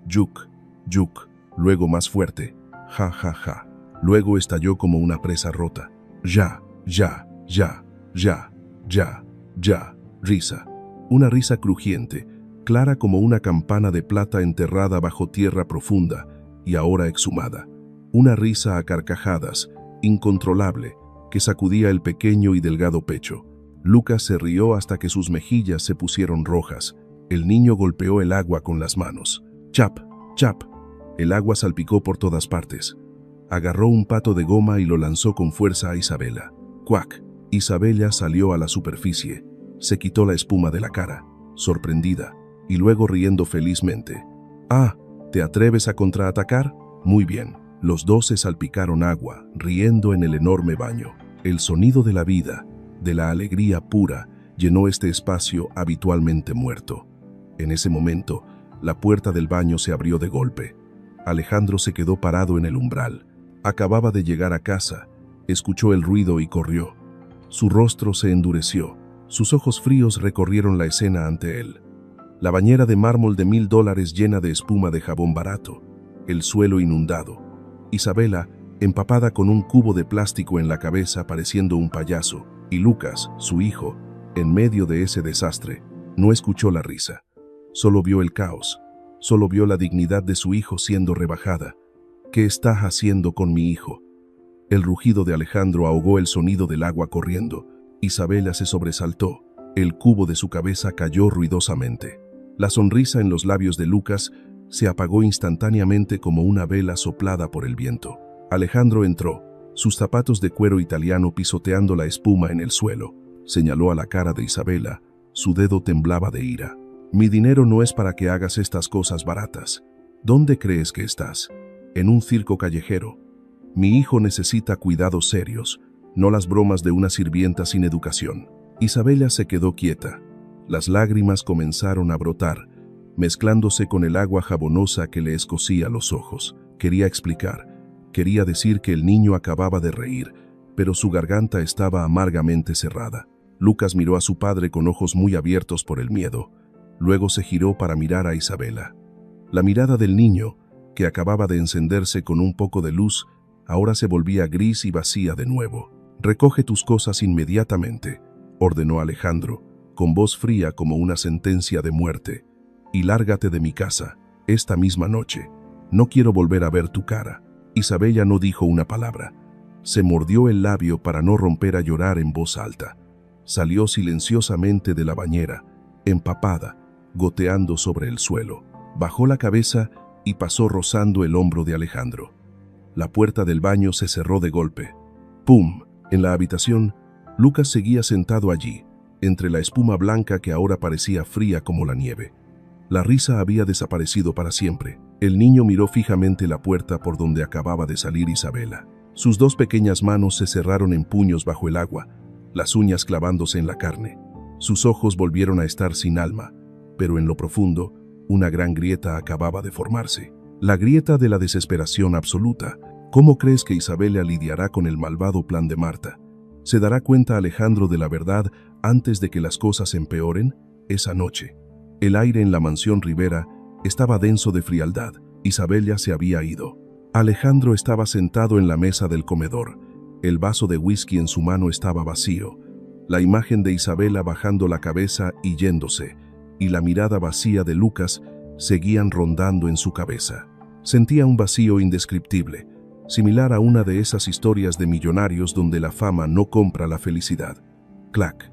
Yuk, yuk, luego más fuerte, ja, ja, ja. Luego estalló como una presa rota. Ya, ya, ya, ya, ya, ya, risa. Una risa crujiente, clara como una campana de plata enterrada bajo tierra profunda y ahora exhumada. Una risa a carcajadas, incontrolable, que sacudía el pequeño y delgado pecho. Lucas se rió hasta que sus mejillas se pusieron rojas. El niño golpeó el agua con las manos. Chap, chap. El agua salpicó por todas partes. Agarró un pato de goma y lo lanzó con fuerza a Isabela. Cuac. Isabela salió a la superficie. Se quitó la espuma de la cara, sorprendida, y luego riendo felizmente. «Ah, ¿te atreves a contraatacar? Muy bien». Los dos se salpicaron agua, riendo en el enorme baño. El sonido de la vida, de la alegría pura, llenó este espacio habitualmente muerto. En ese momento, la puerta del baño se abrió de golpe. Alejandro se quedó parado en el umbral. Acababa de llegar a casa, escuchó el ruido y corrió. Su rostro se endureció, sus ojos fríos recorrieron la escena ante él. La bañera de mármol de $1000 llena de espuma de jabón barato, el suelo inundado. Isabela, empapada con un cubo de plástico en la cabeza pareciendo un payaso, y Lucas, su hijo, en medio de ese desastre, no escuchó la risa. Solo vio el caos, solo vio la dignidad de su hijo siendo rebajada. «¿Qué estás haciendo con mi hijo?». El rugido de Alejandro ahogó el sonido del agua corriendo. Isabela se sobresaltó. El cubo de su cabeza cayó ruidosamente. La sonrisa en los labios de Lucas se apagó instantáneamente como una vela soplada por el viento. Alejandro entró, sus zapatos de cuero italiano pisoteando la espuma en el suelo. Señaló a la cara de Isabela, su dedo temblaba de ira. «Mi dinero no es para que hagas estas cosas baratas. ¿Dónde crees que estás? En un circo callejero. Mi hijo necesita cuidados serios, no las bromas de una sirvienta sin educación». Isabela se quedó quieta. Las lágrimas comenzaron a brotar, mezclándose con el agua jabonosa que le escocía los ojos. Quería explicar, quería decir que el niño acababa de reír, pero su garganta estaba amargamente cerrada. Lucas miró a su padre con ojos muy abiertos por el miedo. Luego se giró para mirar a Isabela. La mirada del niño, que acababa de encenderse con un poco de luz, ahora se volvía gris y vacía de nuevo. «Recoge tus cosas inmediatamente», ordenó Alejandro, con voz fría como una sentencia de muerte. Y lárgate de mi casa, esta misma noche. No quiero volver a ver tu cara. Isabella no dijo una palabra. Se mordió el labio para no romper a llorar en voz alta. Salió silenciosamente de la bañera, empapada, goteando sobre el suelo. Bajó la cabeza y pasó rozando el hombro de Alejandro. La puerta del baño se cerró de golpe. ¡Pum! En la habitación, Lucas seguía sentado allí, entre la espuma blanca que ahora parecía fría como la nieve. La risa había desaparecido para siempre. El niño miró fijamente la puerta por donde acababa de salir Isabella. Sus dos pequeñas manos se cerraron en puños bajo el agua, las uñas clavándose en la carne. Sus ojos volvieron a estar sin alma, pero en lo profundo, una gran grieta acababa de formarse. La grieta de la desesperación absoluta. ¿Cómo crees que Isabella lidiará con el malvado plan de Marta? ¿Se dará cuenta Alejandro de la verdad antes de que las cosas empeoren? Esa noche, el aire en la mansión Rivera estaba denso de frialdad. Isabella se había ido. Alejandro estaba sentado en la mesa del comedor. El vaso de whisky en su mano estaba vacío. La imagen de Isabella bajando la cabeza y yéndose, y la mirada vacía de Lucas seguían rondando en su cabeza. Sentía un vacío indescriptible, similar a una de esas historias de millonarios donde la fama no compra la felicidad. Clac.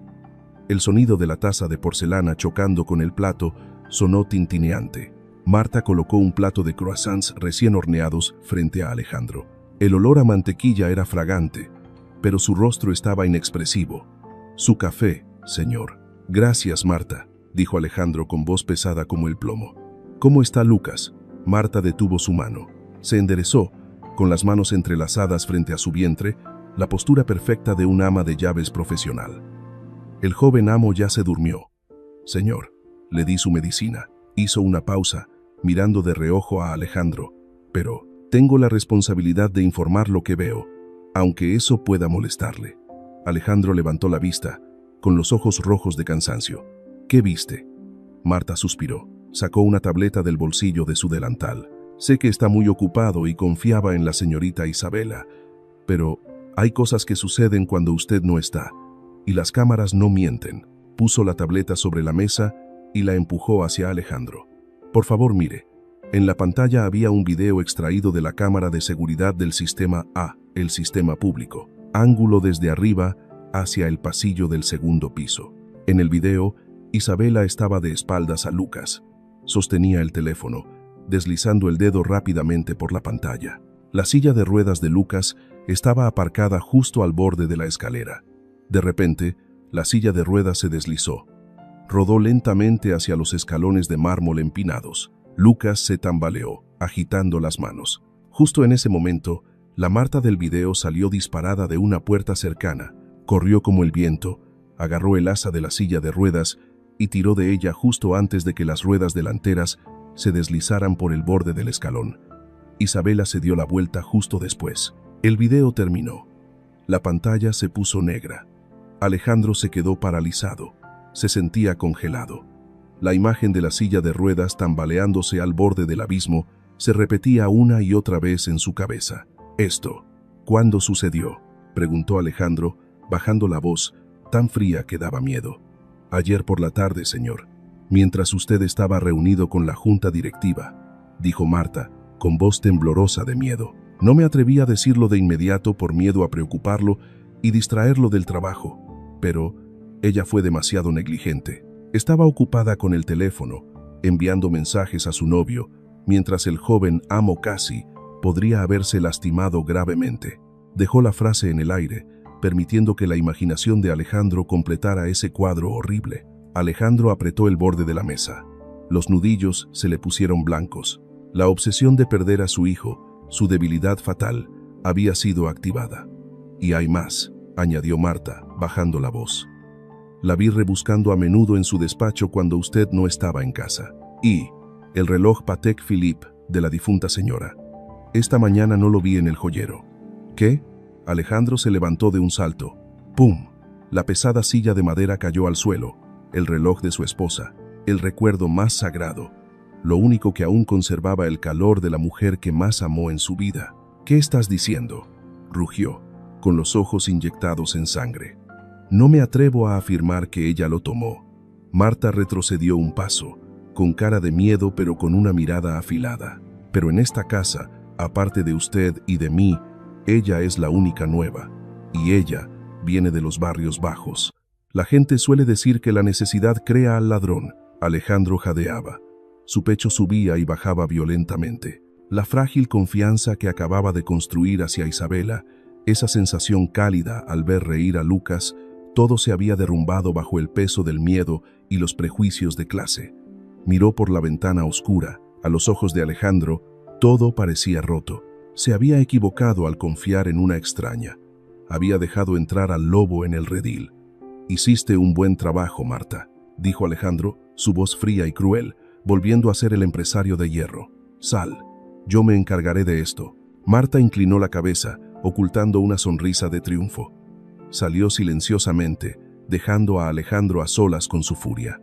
El sonido de la taza de porcelana chocando con el plato sonó tintineante. Marta colocó un plato de croissants recién horneados frente a Alejandro. El olor a mantequilla era fragante, pero su rostro estaba inexpresivo. «Su café, señor». «Gracias, Marta», dijo Alejandro con voz pesada como el plomo. «¿Cómo está Lucas?» Marta detuvo su mano. Se enderezó, con las manos entrelazadas frente a su vientre, la postura perfecta de un ama de llaves profesional. El joven amo ya se durmió. «Señor», le di su medicina. Hizo una pausa, mirando de reojo a Alejandro. «Pero tengo la responsabilidad de informar lo que veo, aunque eso pueda molestarle». Alejandro levantó la vista, con los ojos rojos de cansancio. «¿Qué viste?» Marta suspiró. Sacó una tableta del bolsillo de su delantal. «Sé que está muy ocupado y confiaba en la señorita Isabella, pero hay cosas que suceden cuando usted no está, y las cámaras no mienten». Puso la tableta sobre la mesa y la empujó hacia Alejandro. «Por favor, mire». En la pantalla había un video extraído de la cámara de seguridad del sistema A, el sistema público. Ángulo desde arriba hacia el pasillo del segundo piso. En el video, Isabella estaba de espaldas a Lucas. Sostenía el teléfono, deslizando el dedo rápidamente por la pantalla. La silla de ruedas de Lucas estaba aparcada justo al borde de la escalera. De repente, la silla de ruedas se deslizó. Rodó lentamente hacia los escalones de mármol empinados. Lucas se tambaleó, agitando las manos. Justo en ese momento, la Marta del video salió disparada de una puerta cercana, corrió como el viento, agarró el asa de la silla de ruedas y tiró de ella justo antes de que las ruedas delanteras se deslizaran por el borde del escalón. Isabella se dio la vuelta justo después. El video terminó. La pantalla se puso negra. Alejandro se quedó paralizado. Se sentía congelado. La imagen de la silla de ruedas tambaleándose al borde del abismo se repetía una y otra vez en su cabeza. «Esto, ¿cuándo sucedió?», preguntó Alejandro, bajando la voz, tan fría que daba miedo. «Ayer por la tarde, señor, mientras usted estaba reunido con la junta directiva», dijo Marta, con voz temblorosa de miedo. No me atreví a decirlo de inmediato por miedo a preocuparlo y distraerlo del trabajo, pero ella fue demasiado negligente. Estaba ocupada con el teléfono, enviando mensajes a su novio, mientras el joven amo casi podría haberse lastimado gravemente. Dejó la frase en el aire, permitiendo que la imaginación de Alejandro completara ese cuadro horrible. Alejandro apretó el borde de la mesa. Los nudillos se le pusieron blancos. La obsesión de perder a su hijo, su debilidad fatal, había sido activada. «Y hay más», añadió Marta, bajando la voz. «La vi rebuscando a menudo en su despacho cuando usted no estaba en casa. Y el reloj Patek Philippe de la difunta señora. Esta mañana no lo vi en el joyero». «¿Qué?». Alejandro se levantó de un salto. ¡Pum! La pesada silla de madera cayó al suelo. El reloj de su esposa, el recuerdo más sagrado, lo único que aún conservaba el calor de la mujer que más amó en su vida. «¿Qué estás diciendo?», rugió, con los ojos inyectados en sangre. «No me atrevo a afirmar que ella lo tomó. Marta retrocedió un paso, con cara de miedo pero con una mirada afilada. Pero en esta casa, aparte de usted y de mí, ella es la única nueva, y ella viene de los barrios bajos. La gente suele decir que la necesidad crea al ladrón. Alejandro jadeaba. Su pecho subía y bajaba violentamente. La frágil confianza que acababa de construir hacia Isabela, esa sensación cálida al ver reír a Lucas, todo se había derrumbado bajo el peso del miedo y los prejuicios de clase. Miró por la ventana oscura. A los ojos de Alejandro, todo parecía roto. Se había equivocado al confiar en una extraña. Había dejado entrar al lobo en el redil. «Hiciste un buen trabajo, Marta», dijo Alejandro, su voz fría y cruel, volviendo a ser el empresario de hierro. «Sal, yo me encargaré de esto». Marta inclinó la cabeza, ocultando una sonrisa de triunfo. Salió silenciosamente, dejando a Alejandro a solas con su furia.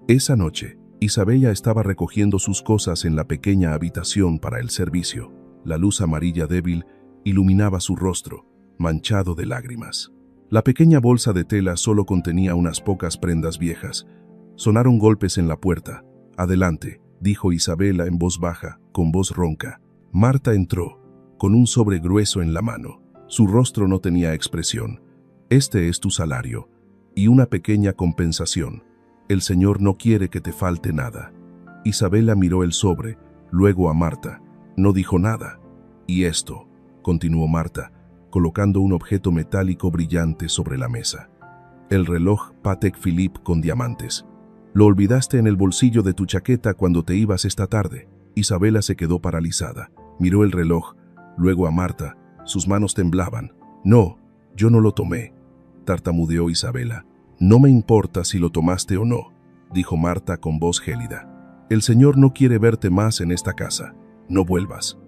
Esa noche, Isabela estaba recogiendo sus cosas en la pequeña habitación para el servicio. La luz amarilla débil iluminaba su rostro, manchado de lágrimas. La pequeña bolsa de tela solo contenía unas pocas prendas viejas. Sonaron golpes en la puerta. «Adelante», dijo Isabela en voz baja, con voz ronca. Marta entró, con un sobre grueso en la mano. Su rostro no tenía expresión. «Este es tu salario, y una pequeña compensación. El Señor no quiere que te falte nada». Isabela miró el sobre, luego a Marta. No dijo nada. «Y esto», continuó Marta, colocando un objeto metálico brillante sobre la mesa. «El reloj Patek Philippe con diamantes. Lo olvidaste en el bolsillo de tu chaqueta cuando te ibas esta tarde». Isabela se quedó paralizada. Miró el reloj, luego a Marta. Sus manos temblaban. «No, yo no lo tomé», tartamudeó Isabela. «No me importa si lo tomaste o no», dijo Marta con voz gélida. «El Señor no quiere verte más en esta casa. No vuelvas».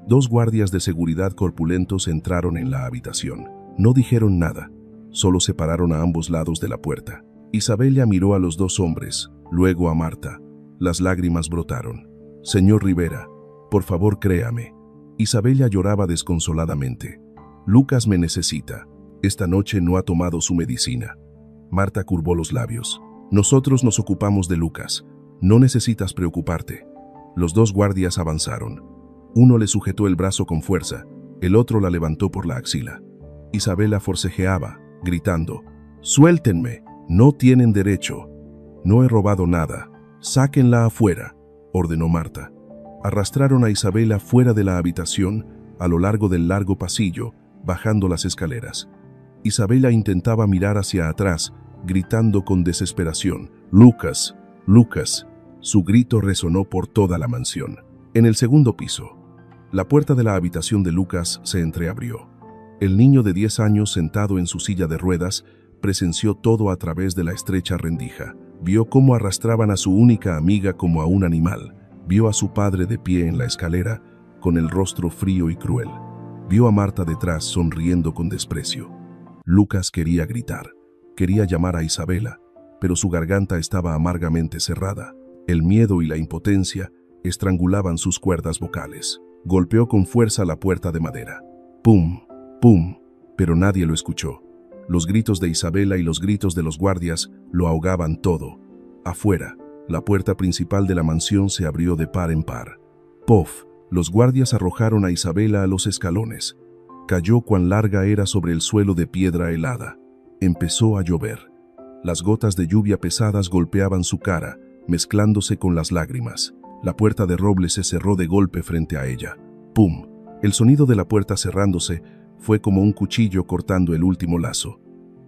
Dos guardias de seguridad corpulentos entraron en la habitación. No dijeron nada, solo se pararon a ambos lados de la puerta. Isabela miró a los dos hombres, luego a Marta. Las lágrimas brotaron. «Señor Rivera, por favor créame». Isabela lloraba desconsoladamente. «Lucas me necesita. Esta noche no ha tomado su medicina». Marta curvó los labios. «Nosotros nos ocupamos de Lucas. No necesitas preocuparte». Los dos guardias avanzaron. Uno le sujetó el brazo con fuerza, el otro la levantó por la axila. Isabela forcejeaba, gritando: «¡Suéltenme! No tienen derecho». «No he robado nada. Sáquenla afuera», ordenó Marta. Arrastraron a Isabela fuera de la habitación, a lo largo del largo pasillo, bajando las escaleras. Isabela intentaba mirar hacia atrás, gritando con desesperación: «¡Lucas! ¡Lucas!». Su grito resonó por toda la mansión. En el segundo piso, la puerta de la habitación de Lucas se entreabrió. El niño de 10 años, sentado en su silla de ruedas, presenció todo a través de la estrecha rendija. Vio cómo arrastraban a su única amiga como a un animal. Vio a su padre de pie en la escalera, con el rostro frío y cruel. Vio a Marta detrás, sonriendo con desprecio. Lucas quería gritar, quería llamar a Isabela, pero su garganta estaba amargamente cerrada. El miedo y la impotencia estrangulaban sus cuerdas vocales. Golpeó con fuerza la puerta de madera. ¡Pum! ¡Pum! Pero nadie lo escuchó. Los gritos de Isabela y los gritos de los guardias lo ahogaban todo. Afuera, la puerta principal de la mansión se abrió de par en par. ¡Pof! Los guardias arrojaron a Isabela a los escalones. Cayó cuán larga era sobre el suelo de piedra helada. Empezó a llover. Las gotas de lluvia pesadas golpeaban su cara, mezclándose con las lágrimas. La puerta de roble se cerró de golpe frente a ella. ¡Pum! El sonido de la puerta cerrándose fue como un cuchillo cortando el último lazo.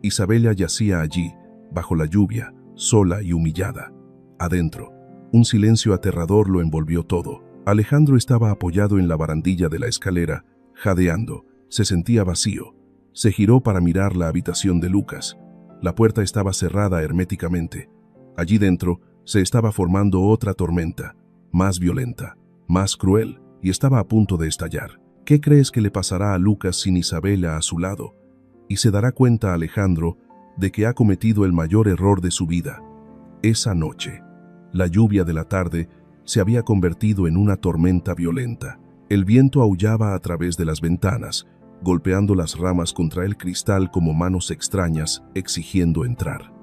Isabela yacía allí, bajo la lluvia, sola y humillada. Adentro, un silencio aterrador lo envolvió todo. Alejandro estaba apoyado en la barandilla de la escalera, jadeando. Se sentía vacío. Se giró para mirar la habitación de Lucas. La puerta estaba cerrada herméticamente. Allí dentro se estaba formando otra tormenta, más violenta, más cruel, y estaba a punto de estallar. ¿Qué crees que le pasará a Lucas sin Isabela a su lado? Y se dará cuenta Alejandro de que ha cometido el mayor error de su vida. Esa noche, la lluvia de la tarde se había convertido en una tormenta violenta. El viento aullaba a través de las ventanas, golpeando las ramas contra el cristal como manos extrañas exigiendo entrar.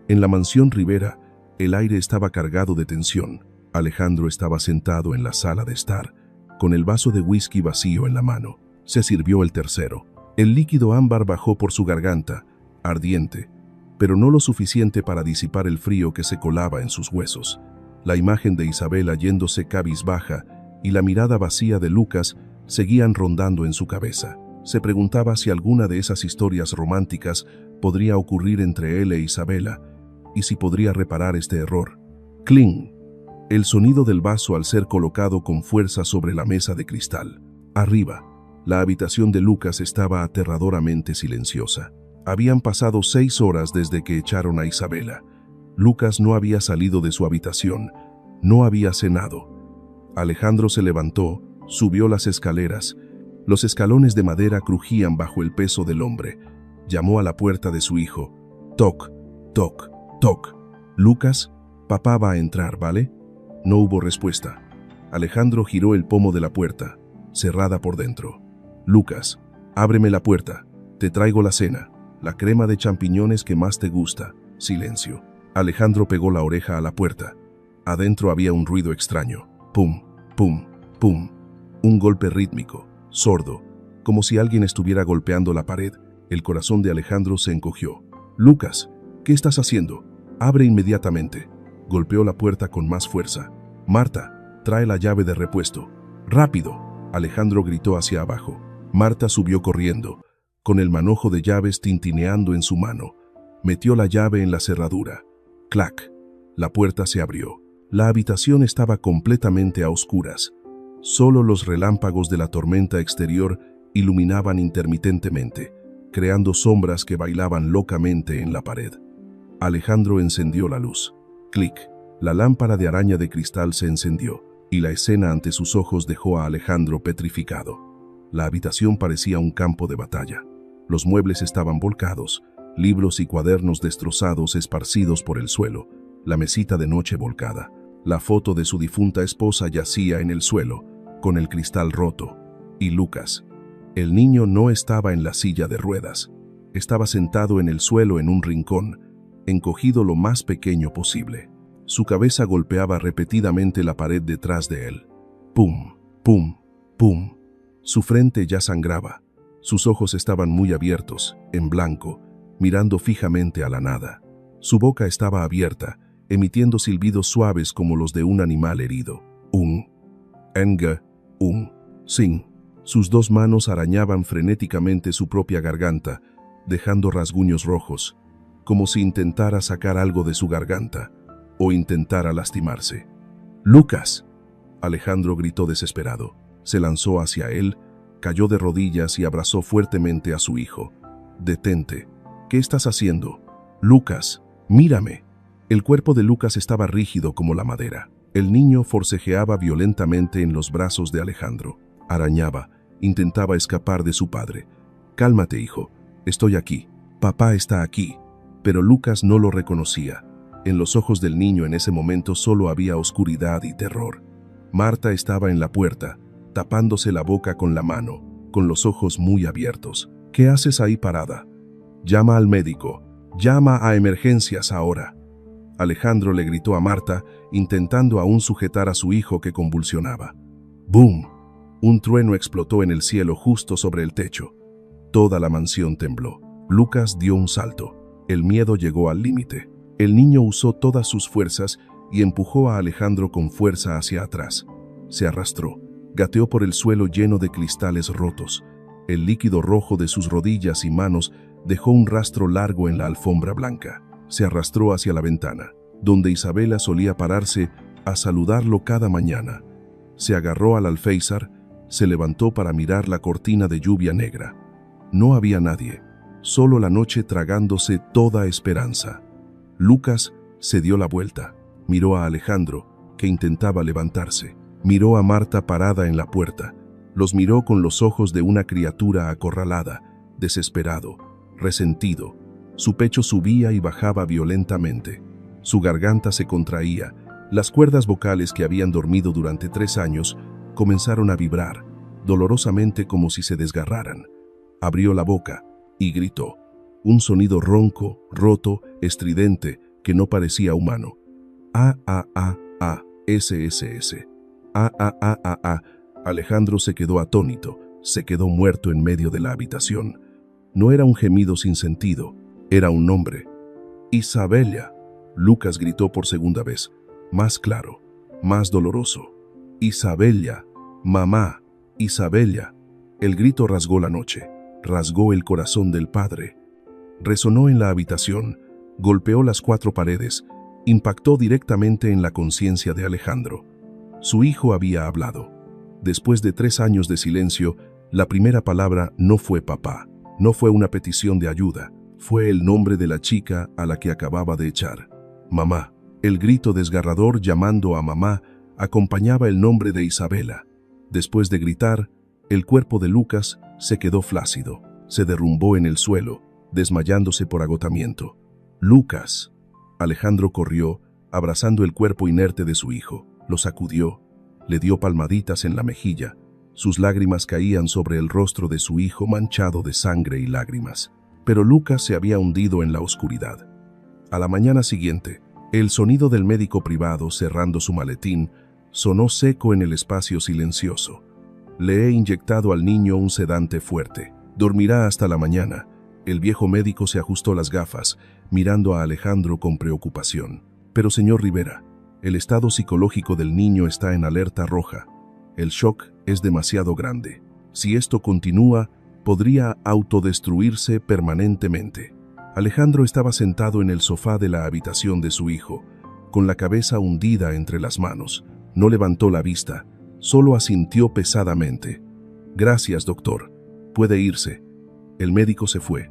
En la mansión Rivera, El aire estaba cargado de tensión. Alejandro estaba sentado en la sala de estar, con el vaso de whisky vacío en la mano. Se sirvió el tercero. El líquido ámbar bajó por su garganta, ardiente, pero no lo suficiente para disipar el frío que se colaba en sus huesos. La imagen de Isabela yéndose cabizbaja y la mirada vacía de Lucas seguían rondando en su cabeza. Se preguntaba si alguna de esas historias románticas podría ocurrir entre él e Isabela, y si podría reparar este error. ¡Cling! El sonido del vaso al ser colocado con fuerza sobre la mesa de cristal. Arriba, la habitación de Lucas estaba aterradoramente silenciosa. Habían pasado 6 horas desde que echaron a Isabela. Lucas no había salido de su habitación, no había cenado. Alejandro se levantó, subió las escaleras. Los escalones de madera crujían bajo el peso del hombre. Llamó a la puerta de su hijo. Toc, toc, toc. Lucas, papá va a entrar, ¿vale? No hubo respuesta. Alejandro giró el pomo de la puerta, cerrada por dentro. Lucas, ábreme la puerta. Te traigo la cena, la crema de champiñones que más te gusta. Silencio. Alejandro pegó la oreja a la puerta. Adentro había un ruido extraño. Pum, pum, pum. Un golpe rítmico, sordo, como si alguien estuviera golpeando la pared. El corazón de Alejandro se encogió. Lucas, ¿qué estás haciendo? Abre inmediatamente. Golpeó la puerta con más fuerza. Marta, trae la llave de repuesto. ¡Rápido! Alejandro gritó hacia abajo. Marta subió corriendo, con el manojo de llaves tintineando en su mano. Metió la llave en la cerradura. ¡Clac! La puerta se abrió. La habitación estaba completamente a oscuras. Solo los relámpagos de la tormenta exterior iluminaban intermitentemente, creando sombras que bailaban locamente en la pared. Alejandro encendió la luz. Clic. La lámpara de araña de cristal se encendió, y la escena ante sus ojos dejó a Alejandro petrificado. La habitación parecía un campo de batalla. Los muebles estaban volcados, libros y cuadernos destrozados esparcidos por el suelo, la mesita de noche volcada. La foto de su difunta esposa yacía en el suelo, con el cristal roto. Y Lucas. El niño no estaba en la silla de ruedas. Estaba sentado en el suelo en un rincón, encogido lo más pequeño posible. Su cabeza golpeaba repetidamente la pared detrás de él. Pum, pum, pum. Su frente ya sangraba. Sus ojos estaban muy abiertos, en blanco, mirando fijamente a la nada. Su boca estaba abierta, emitiendo silbidos suaves como los de un animal herido. Enga, sin. Sus 2 manos arañaban frenéticamente su propia garganta, dejando rasguños rojos, como si intentara sacar algo de su garganta, o intentara lastimarse. ¡Lucas! Alejandro gritó desesperado. Se lanzó hacia él, cayó de rodillas y abrazó fuertemente a su hijo. «Detente. ¿Qué estás haciendo? Lucas, mírame». El cuerpo de Lucas estaba rígido como la madera. El niño forcejeaba violentamente en los brazos de Alejandro. Arañaba, intentaba escapar de su padre. «Cálmate, hijo. Estoy aquí. Papá está aquí». Pero Lucas no lo reconocía. En los ojos del niño en ese momento solo había oscuridad y terror. Marta estaba en la puerta, tapándose la boca con la mano, con los ojos muy abiertos. «¿Qué haces ahí parada? Llama al médico. Llama a emergencias ahora». Alejandro le gritó a Marta, intentando aún sujetar a su hijo que convulsionaba. ¡Bum! Un trueno explotó en el cielo justo sobre el techo. Toda la mansión tembló. Lucas dio un salto. El miedo llegó al límite. El niño usó todas sus fuerzas y empujó a Alejandro con fuerza hacia atrás. Se arrastró, gateó por el suelo lleno de cristales rotos. El líquido rojo de sus rodillas y manos dejó un rastro largo en la alfombra blanca. Se arrastró hacia la ventana, donde Isabela solía pararse a saludarlo cada mañana. Se agarró al alféizar, se levantó para mirar la cortina de lluvia negra. No había nadie, solo la noche tragándose toda esperanza. Lucas se dio la vuelta, miró a Alejandro, que intentaba levantarse. Miró a Marta parada en la puerta. Los miró con los ojos de una criatura acorralada, desesperado, resentido. Su pecho subía y bajaba violentamente. Su garganta se contraía. Las cuerdas vocales que habían dormido durante 3 años comenzaron a vibrar, dolorosamente como si se desgarraran. Abrió la boca y gritó. Un sonido ronco, roto, estridente, que no parecía humano. SSS. Alejandro se quedó atónito, se quedó muerto en medio de la habitación. No era un gemido sin sentido, era un nombre. Isabella. Lucas gritó por segunda vez, más claro, más doloroso. Isabella, mamá, Isabella. El grito rasgó la noche, rasgó el corazón del padre. Resonó en la habitación, golpeó las cuatro paredes, impactó directamente en la conciencia de Alejandro. Su hijo había hablado. Después de 3 años de silencio, la primera palabra no fue papá, no fue una petición de ayuda, fue el nombre de la chica a la que acababa de echar. Mamá. El grito desgarrador llamando a mamá acompañaba el nombre de Isabella. Después de gritar, el cuerpo de Lucas se quedó flácido, se derrumbó en el suelo, desmayándose por agotamiento. Lucas. Alejandro corrió, abrazando el cuerpo inerte de su hijo, lo sacudió, le dio palmaditas en la mejilla. Sus lágrimas caían sobre el rostro de su hijo manchado de sangre y lágrimas. Pero Lucas se había hundido en la oscuridad. A la mañana siguiente, el sonido del médico privado cerrando su maletín sonó seco en el espacio silencioso. Le he inyectado al niño un sedante fuerte. Dormirá hasta la mañana. El viejo médico se ajustó las gafas, mirando a Alejandro con preocupación. Pero señor Rivera, el estado psicológico del niño está en alerta roja. El shock es demasiado grande. Si esto continúa, podría autodestruirse permanentemente. Alejandro estaba sentado en el sofá de la habitación de su hijo, con la cabeza hundida entre las manos. No levantó la vista, solo asintió pesadamente. Gracias, doctor. Puede irse. El médico se fue.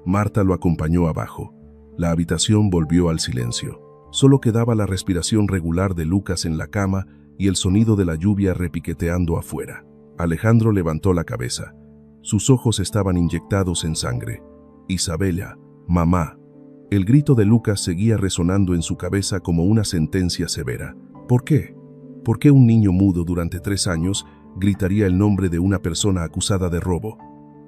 Marta lo acompañó abajo. La habitación volvió al silencio. Solo quedaba la respiración regular de Lucas en la cama y el sonido de la lluvia repiqueteando afuera. Alejandro levantó la cabeza. Sus ojos estaban inyectados en sangre. Isabella, mamá. El grito de Lucas seguía resonando en su cabeza como una sentencia severa. ¿Por qué? ¿Por qué un niño mudo durante 3 años gritaría el nombre de una persona acusada de robo?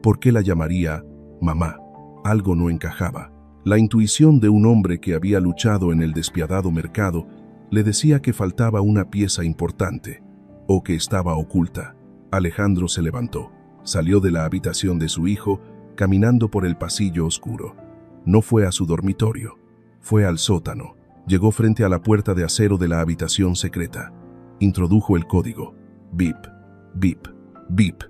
¿Por qué la llamaría mamá? Algo no encajaba. La intuición de un hombre que había luchado en el despiadado mercado le decía que faltaba una pieza importante, o que estaba oculta. Alejandro se levantó, salió de la habitación de su hijo, caminando por el pasillo oscuro. No fue a su dormitorio, fue al sótano. Llegó frente a la puerta de acero de la habitación secreta. Introdujo el código. Bip, bip, bip.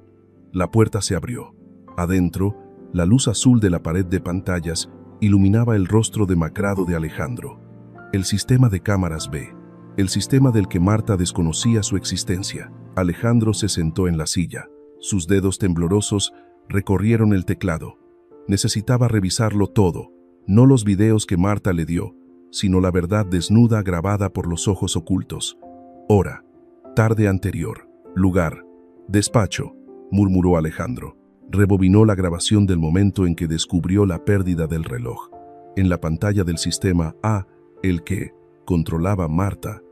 La puerta se abrió. Adentro, la luz azul de la pared de pantallas iluminaba el rostro demacrado de Alejandro. El sistema de cámaras B, el sistema del que Marta desconocía su existencia. Alejandro se sentó en la silla. Sus dedos temblorosos recorrieron el teclado. Necesitaba revisarlo todo, no los videos que Marta le dio, sino la verdad desnuda grabada por los ojos ocultos. Hora, tarde anterior, lugar, despacho, murmuró Alejandro. Rebobinó la grabación del momento en que descubrió la pérdida del reloj. En la pantalla del sistema A, el que controlaba Marta,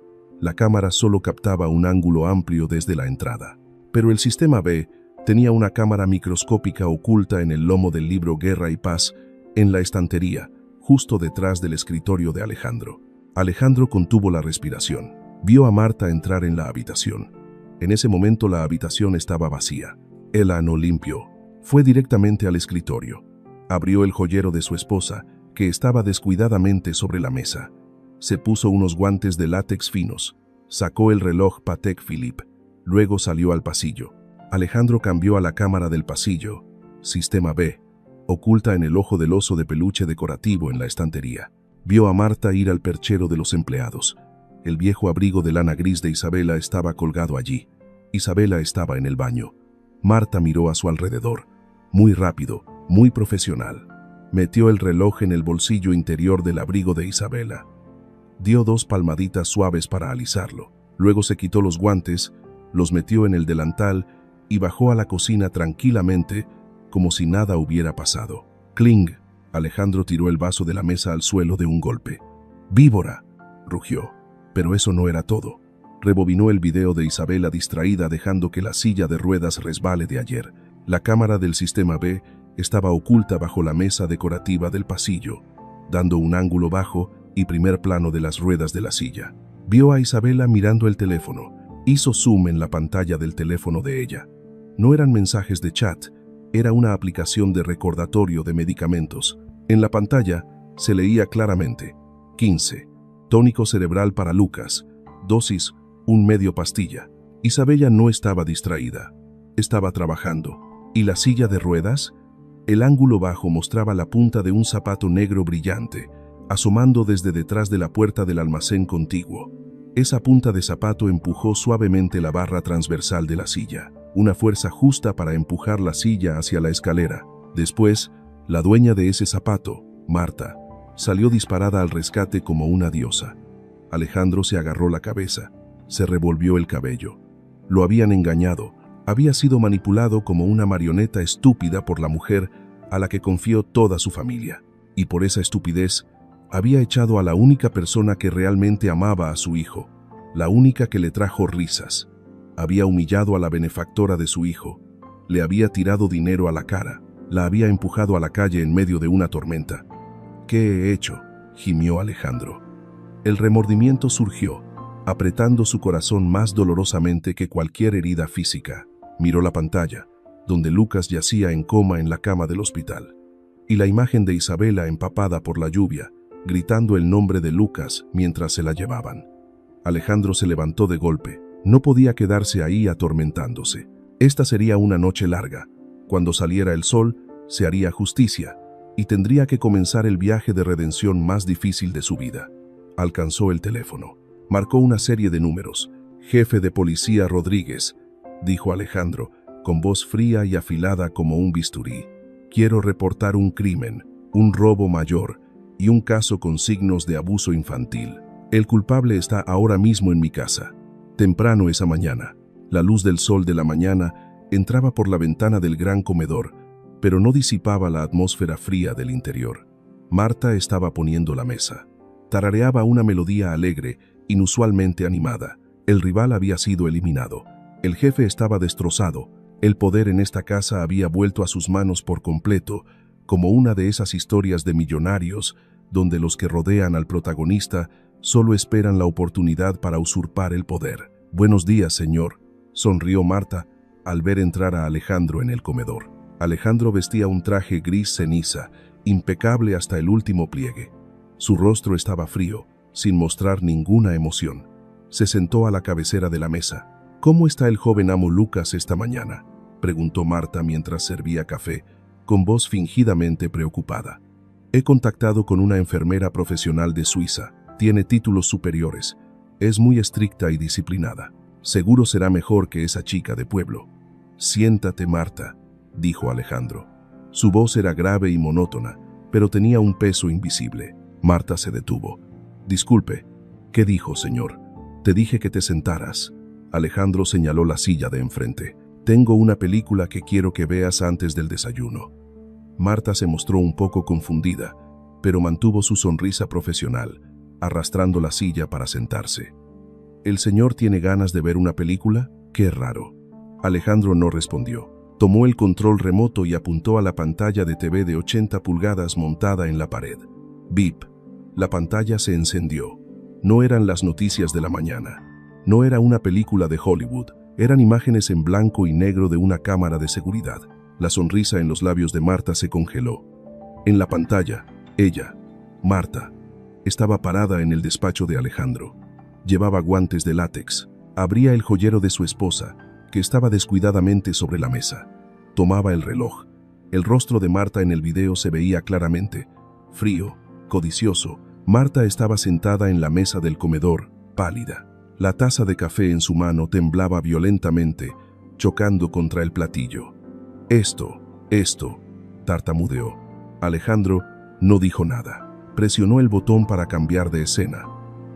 la cámara solo captaba un ángulo amplio desde la entrada. Pero el sistema B tenía una cámara microscópica oculta en el lomo del libro Guerra y Paz, en la estantería, justo detrás del escritorio de Alejandro. Alejandro contuvo la respiración. Vio a Marta entrar en la habitación. En ese momento la habitación estaba vacía. El ano limpio. Fue directamente al escritorio. Abrió el joyero de su esposa, que estaba descuidadamente sobre la mesa. Se puso unos guantes de látex finos. Sacó el reloj Patek Philippe. Luego salió al pasillo. Alejandro cambió a la cámara del pasillo. Sistema B, oculta en el ojo del oso de peluche decorativo en la estantería. Vio a Marta ir al perchero de los empleados. El viejo abrigo de lana gris de Isabella estaba colgado allí. Isabella estaba en el baño. Marta miró a su alrededor. Muy rápido, muy profesional. Metió el reloj en el bolsillo interior del abrigo de Isabella. Dio 2 palmaditas suaves para alisarlo. Luego se quitó los guantes, los metió en el delantal y bajó a la cocina tranquilamente, como si nada hubiera pasado. ¡Cling! Alejandro tiró el vaso de la mesa al suelo de un golpe. ¡Víbora!, rugió. Pero eso no era todo. Rebobinó el video de Isabella distraída, dejando que la silla de ruedas resbale de ayer. La cámara del sistema B estaba oculta bajo la mesa decorativa del pasillo. Dando un ángulo bajo, y primer plano de las ruedas de la silla. Vio a Isabela mirando el teléfono. Hizo zoom en la pantalla del teléfono de ella. No eran mensajes de chat, era una aplicación de recordatorio de medicamentos. En la pantalla se leía claramente: 15. Tónico cerebral para Lucas. Dosis, 1 medio pastilla. Isabela no estaba distraída. Estaba trabajando. ¿Y la silla de ruedas? El ángulo bajo mostraba la punta de un zapato negro brillante, asomando desde detrás de la puerta del almacén contiguo. Esa punta de zapato empujó suavemente la barra transversal de la silla, una fuerza justa para empujar la silla hacia la escalera. Después, la dueña de ese zapato, Marta, salió disparada al rescate como una diosa. Alejandro se agarró la cabeza, se revolvió el cabello. Lo habían engañado, había sido manipulado como una marioneta estúpida por la mujer a la que confió toda su familia. Y por esa estupidez, había echado a la única persona que realmente amaba a su hijo, la única que le trajo risas. Había humillado a la benefactora de su hijo, le había tirado dinero a la cara, la había empujado a la calle en medio de una tormenta. ¿Qué he hecho?, gimió Alejandro. El remordimiento surgió, apretando su corazón más dolorosamente que cualquier herida física. Miró la pantalla, donde Lucas yacía en coma en la cama del hospital, y la imagen de Isabela empapada por la lluvia, gritando el nombre de Lucas mientras se la llevaban. Alejandro se levantó de golpe. No podía quedarse ahí atormentándose. Esta sería una noche larga. Cuando saliera el sol, se haría justicia, y tendría que comenzar el viaje de redención más difícil de su vida. Alcanzó el teléfono. Marcó una serie de números. «Jefe de policía Rodríguez», dijo Alejandro, con voz fría y afilada como un bisturí. «Quiero reportar un crimen, un robo mayor y un caso con signos de abuso infantil. El culpable está ahora mismo en mi casa». Temprano esa mañana, la luz del sol de la mañana entraba por la ventana del gran comedor, pero no disipaba la atmósfera fría del interior. Marta estaba poniendo la mesa. Tarareaba una melodía alegre, inusualmente animada. El rival había sido eliminado. El jefe estaba destrozado. El poder en esta casa había vuelto a sus manos por completo, como una de esas historias de millonarios, donde los que rodean al protagonista solo esperan la oportunidad para usurpar el poder. «Buenos días, señor», sonrió Marta al ver entrar a Alejandro en el comedor. Alejandro vestía un traje gris ceniza, impecable hasta el último pliegue. Su rostro estaba frío, sin mostrar ninguna emoción. Se sentó a la cabecera de la mesa. «¿Cómo está el joven amo Lucas esta mañana?», preguntó Marta mientras servía café, con voz fingidamente preocupada. «He contactado con una enfermera profesional de Suiza. Tiene títulos superiores. Es muy estricta y disciplinada. Seguro será mejor que esa chica de pueblo». «Siéntate, Marta», dijo Alejandro. Su voz era grave y monótona, pero tenía un peso invisible. Marta se detuvo. «Disculpe». «¿Qué dijo, señor?» «Te dije que te sentaras». Alejandro señaló la silla de enfrente. «Tengo una película que quiero que veas antes del desayuno». Marta se mostró un poco confundida, pero mantuvo su sonrisa profesional, arrastrando la silla para sentarse. «¿El señor tiene ganas de ver una película? Qué raro». Alejandro no respondió. Tomó el control remoto y apuntó a la pantalla de TV de 80 pulgadas montada en la pared. Bip. La pantalla se encendió. No eran las noticias de la mañana. No era una película de Hollywood. Eran imágenes en blanco y negro de una cámara de seguridad. La sonrisa en los labios de Marta se congeló. En la pantalla, ella, Marta, estaba parada en el despacho de Alejandro. Llevaba guantes de látex. Abría el joyero de su esposa, que estaba descuidadamente sobre la mesa. Tomaba el reloj. El rostro de Marta en el video se veía claramente. Frío, codicioso. Marta estaba sentada en la mesa del comedor, pálida. La taza de café en su mano temblaba violentamente, chocando contra el platillo. Esto, tartamudeó. Alejandro no dijo nada. Presionó el botón para cambiar de escena.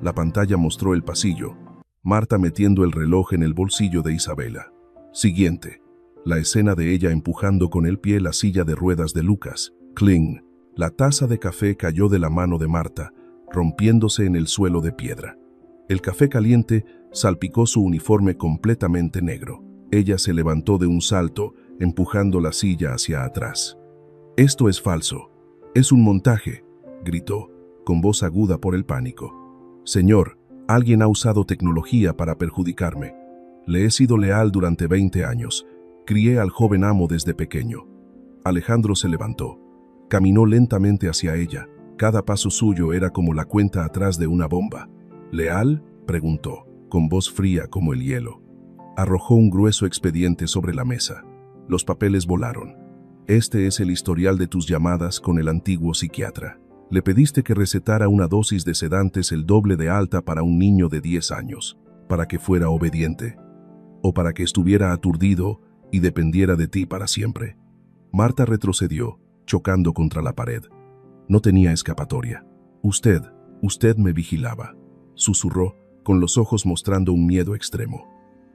La pantalla mostró el pasillo, Marta metiendo el reloj en el bolsillo de Isabela. Siguiente, la escena de ella empujando con el pie la silla de ruedas de Lucas. Cling. La taza de café cayó de la mano de Marta, rompiéndose en el suelo de piedra. El café caliente salpicó su uniforme completamente negro. Ella se levantó de un salto, empujando la silla hacia atrás. «Esto es falso. Es un montaje», gritó. con voz aguda por el pánico. «Señor, alguien ha usado tecnología para perjudicarme. Le he sido leal durante 20 años. Crié al joven amo desde pequeño». Alejandro se levantó. Caminó lentamente hacia ella. Cada paso suyo era como la cuenta atrás de una bomba. «¿Leal?», preguntó, con voz fría como el hielo. Arrojó un grueso expediente sobre la mesa. Los papeles volaron. «Este es el historial de tus llamadas con el antiguo psiquiatra. Le pediste que recetara una dosis de sedantes el doble de alta para un niño de 10 años, para que fuera obediente, o para que estuviera aturdido y dependiera de ti para siempre». Marta retrocedió, chocando contra la pared. No tenía escapatoria. Usted me vigilaba», susurró, con los ojos mostrando un miedo extremo.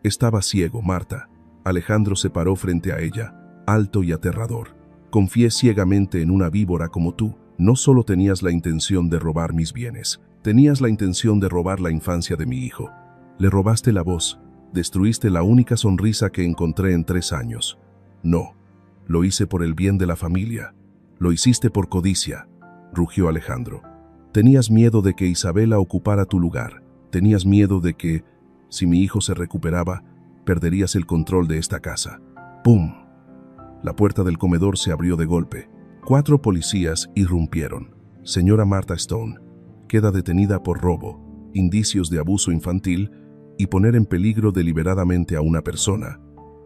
«Estaba ciego, Marta». Alejandro se paró frente a ella, alto y aterrador. «Confié ciegamente en una víbora como tú. No solo tenías la intención de robar mis bienes, tenías la intención de robar la infancia de mi hijo. Le robaste la voz, destruiste la única sonrisa que encontré en 3 años. No, lo hice por el bien de la familia. Lo hiciste por codicia», rugió Alejandro. «Tenías miedo de que Isabela ocupara tu lugar. Tenías miedo de que, si mi hijo se recuperaba, perderías el control de esta casa». ¡Pum! La puerta del comedor se abrió de golpe. 4 policías irrumpieron. «Señora Martha Stone, queda detenida por robo, indicios de abuso infantil y poner en peligro deliberadamente a una persona».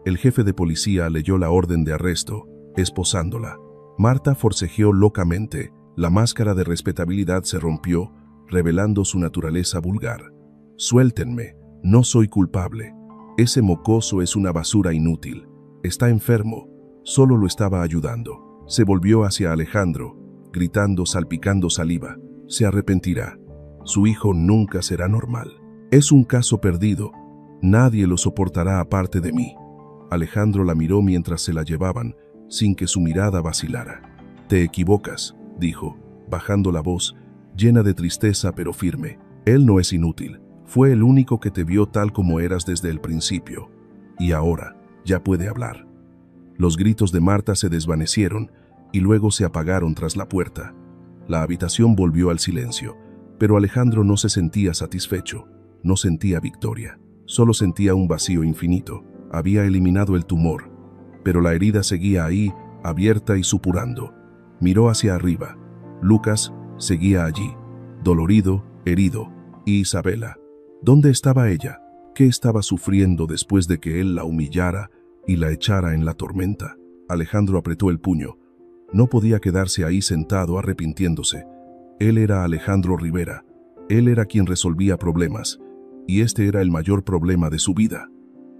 El jefe de policía leyó la orden de arresto, esposándola. Marta forcejeó locamente. La máscara de respetabilidad se rompió, revelando su naturaleza vulgar. «Suéltenme, no soy culpable. Ese mocoso es una basura inútil. Está enfermo, solo lo estaba ayudando». Se volvió hacia Alejandro, gritando, salpicando saliva. «Se arrepentirá. Su hijo nunca será normal. Es un caso perdido. Nadie lo soportará aparte de mí». Alejandro la miró mientras se la llevaban, sin que su mirada vacilara. «Te equivocas», dijo, bajando la voz, llena de tristeza pero firme. «Él no es inútil. Fue el único que te vio tal como eras desde el principio. Y ahora ya puede hablar». Los gritos de Marta se desvanecieron y luego se apagaron tras la puerta. La habitación volvió al silencio, pero Alejandro no se sentía satisfecho, no sentía victoria, solo sentía un vacío infinito. Había eliminado el tumor, pero la herida seguía ahí, abierta y supurando. Miró hacia arriba. Lucas seguía allí, dolorido, herido. ¿Y Isabela? ¿Dónde estaba ella? ¿Qué estaba sufriendo después de que él la humillara y la echara en la tormenta? Alejandro apretó el puño. No podía quedarse ahí sentado arrepintiéndose. Él era Alejandro Rivera. Él era quien resolvía problemas, y este era el mayor problema de su vida.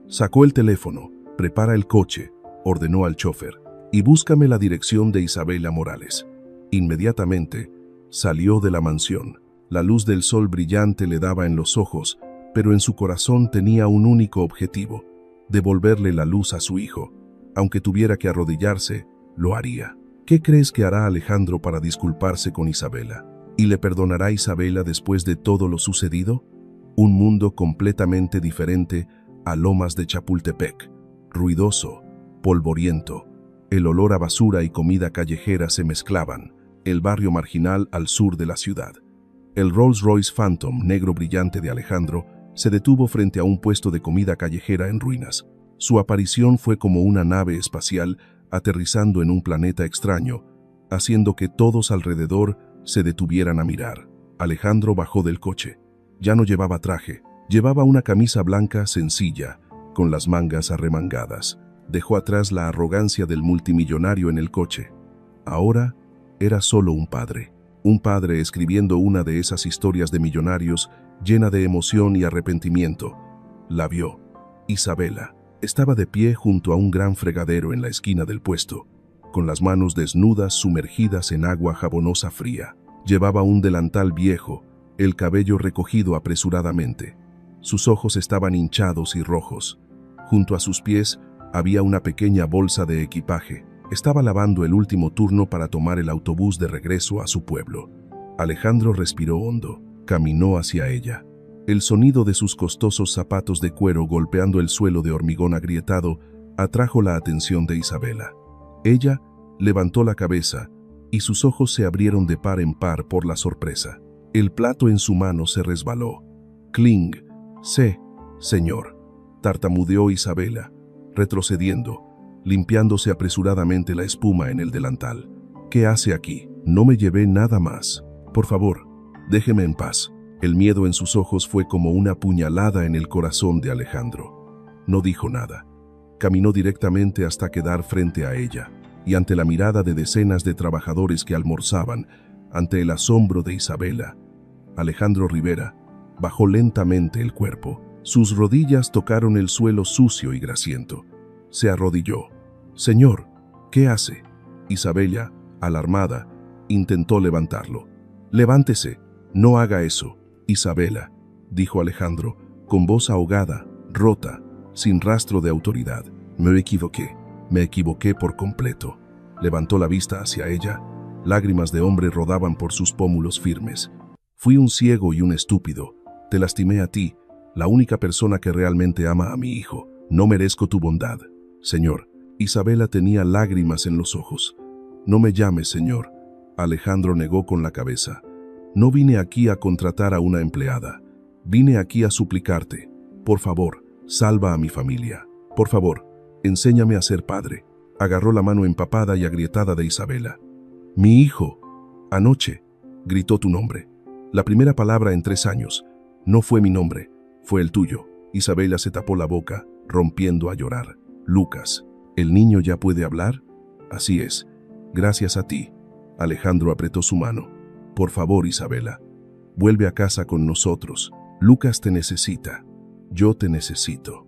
Sacó el teléfono. «Prepara el coche», ordenó al chofer, «y búscame la dirección de Isabela Morales». Inmediatamente salió de la mansión. La luz del sol brillante le daba en los ojos, pero en su corazón tenía un único objetivo: devolverle la luz a su hijo. Aunque tuviera que arrodillarse, lo haría. ¿Qué crees que hará Alejandro para disculparse con Isabela? ¿Y le perdonará Isabela después de todo lo sucedido? Un mundo completamente diferente a Lomas de Chapultepec. Ruidoso, polvoriento. El olor a basura y comida callejera se mezclaban. El barrio marginal al sur de la ciudad. El Rolls Royce Phantom negro brillante de Alejandro se detuvo frente a un puesto de comida callejera en ruinas. Su aparición fue como una nave espacial aterrizando en un planeta extraño, haciendo que todos alrededor se detuvieran a mirar. Alejandro bajó del coche. Ya no llevaba traje, llevaba una camisa blanca sencilla, con las mangas arremangadas. Dejó atrás la arrogancia del multimillonario en el coche. Ahora era solo un padre escribiendo una de esas historias de millonarios llena de emoción y arrepentimiento. La vio. Isabela estaba de pie junto a un gran fregadero en la esquina del puesto, con las manos desnudas sumergidas en agua jabonosa fría. Llevaba un delantal viejo, el cabello recogido apresuradamente. Sus ojos estaban hinchados y rojos. Junto a sus pies había una pequeña bolsa de equipaje. Estaba lavando el último turno para tomar el autobús de regreso a su pueblo. Alejandro respiró hondo. Caminó hacia ella. El sonido de sus costosos zapatos de cuero golpeando el suelo de hormigón agrietado atrajo la atención de Isabela. Ella levantó la cabeza y sus ojos se abrieron de par en par por la sorpresa. El plato en su mano se resbaló. «Kling, sé, señor», tartamudeó Isabela, retrocediendo, limpiándose apresuradamente la espuma en el delantal. «¿Qué hace aquí? No me llevé nada más. Por favor, déjeme en paz». El miedo en sus ojos fue como una puñalada en el corazón de Alejandro. No dijo nada. Caminó directamente hasta quedar frente a ella, y ante la mirada de decenas de trabajadores que almorzaban, ante el asombro de Isabela, Alejandro Rivera bajó lentamente el cuerpo. Sus rodillas tocaron el suelo sucio y grasiento. Se arrodilló. «Señor, ¿qué hace?» Isabela, alarmada, intentó levantarlo. «Levántese, no haga eso». «Isabela», dijo Alejandro, con voz ahogada, rota, sin rastro de autoridad. Me equivoqué por completo». Levantó la vista hacia ella. Lágrimas de hombre rodaban por sus pómulos firmes. «Fui un ciego y un estúpido. Te lastimé a ti, la única persona que realmente ama a mi hijo. No merezco tu bondad, señor». Isabela tenía lágrimas en los ojos. «No me llames, señor». Alejandro negó con la cabeza. «No vine aquí a contratar a una empleada. Vine aquí a suplicarte. Por favor, salva a mi familia. Por favor, enséñame a ser padre». Agarró la mano empapada y agrietada de Isabela. «Mi hijo, anoche gritó tu nombre. La primera palabra en 3 años. No fue mi nombre, fue el tuyo». Isabela se tapó la boca, rompiendo a llorar. «Lucas, ¿el niño ya puede hablar?» «Así es, gracias a ti». Alejandro apretó su mano. «Por favor, Isabela, vuelve a casa con nosotros. Lucas te necesita. Yo te necesito».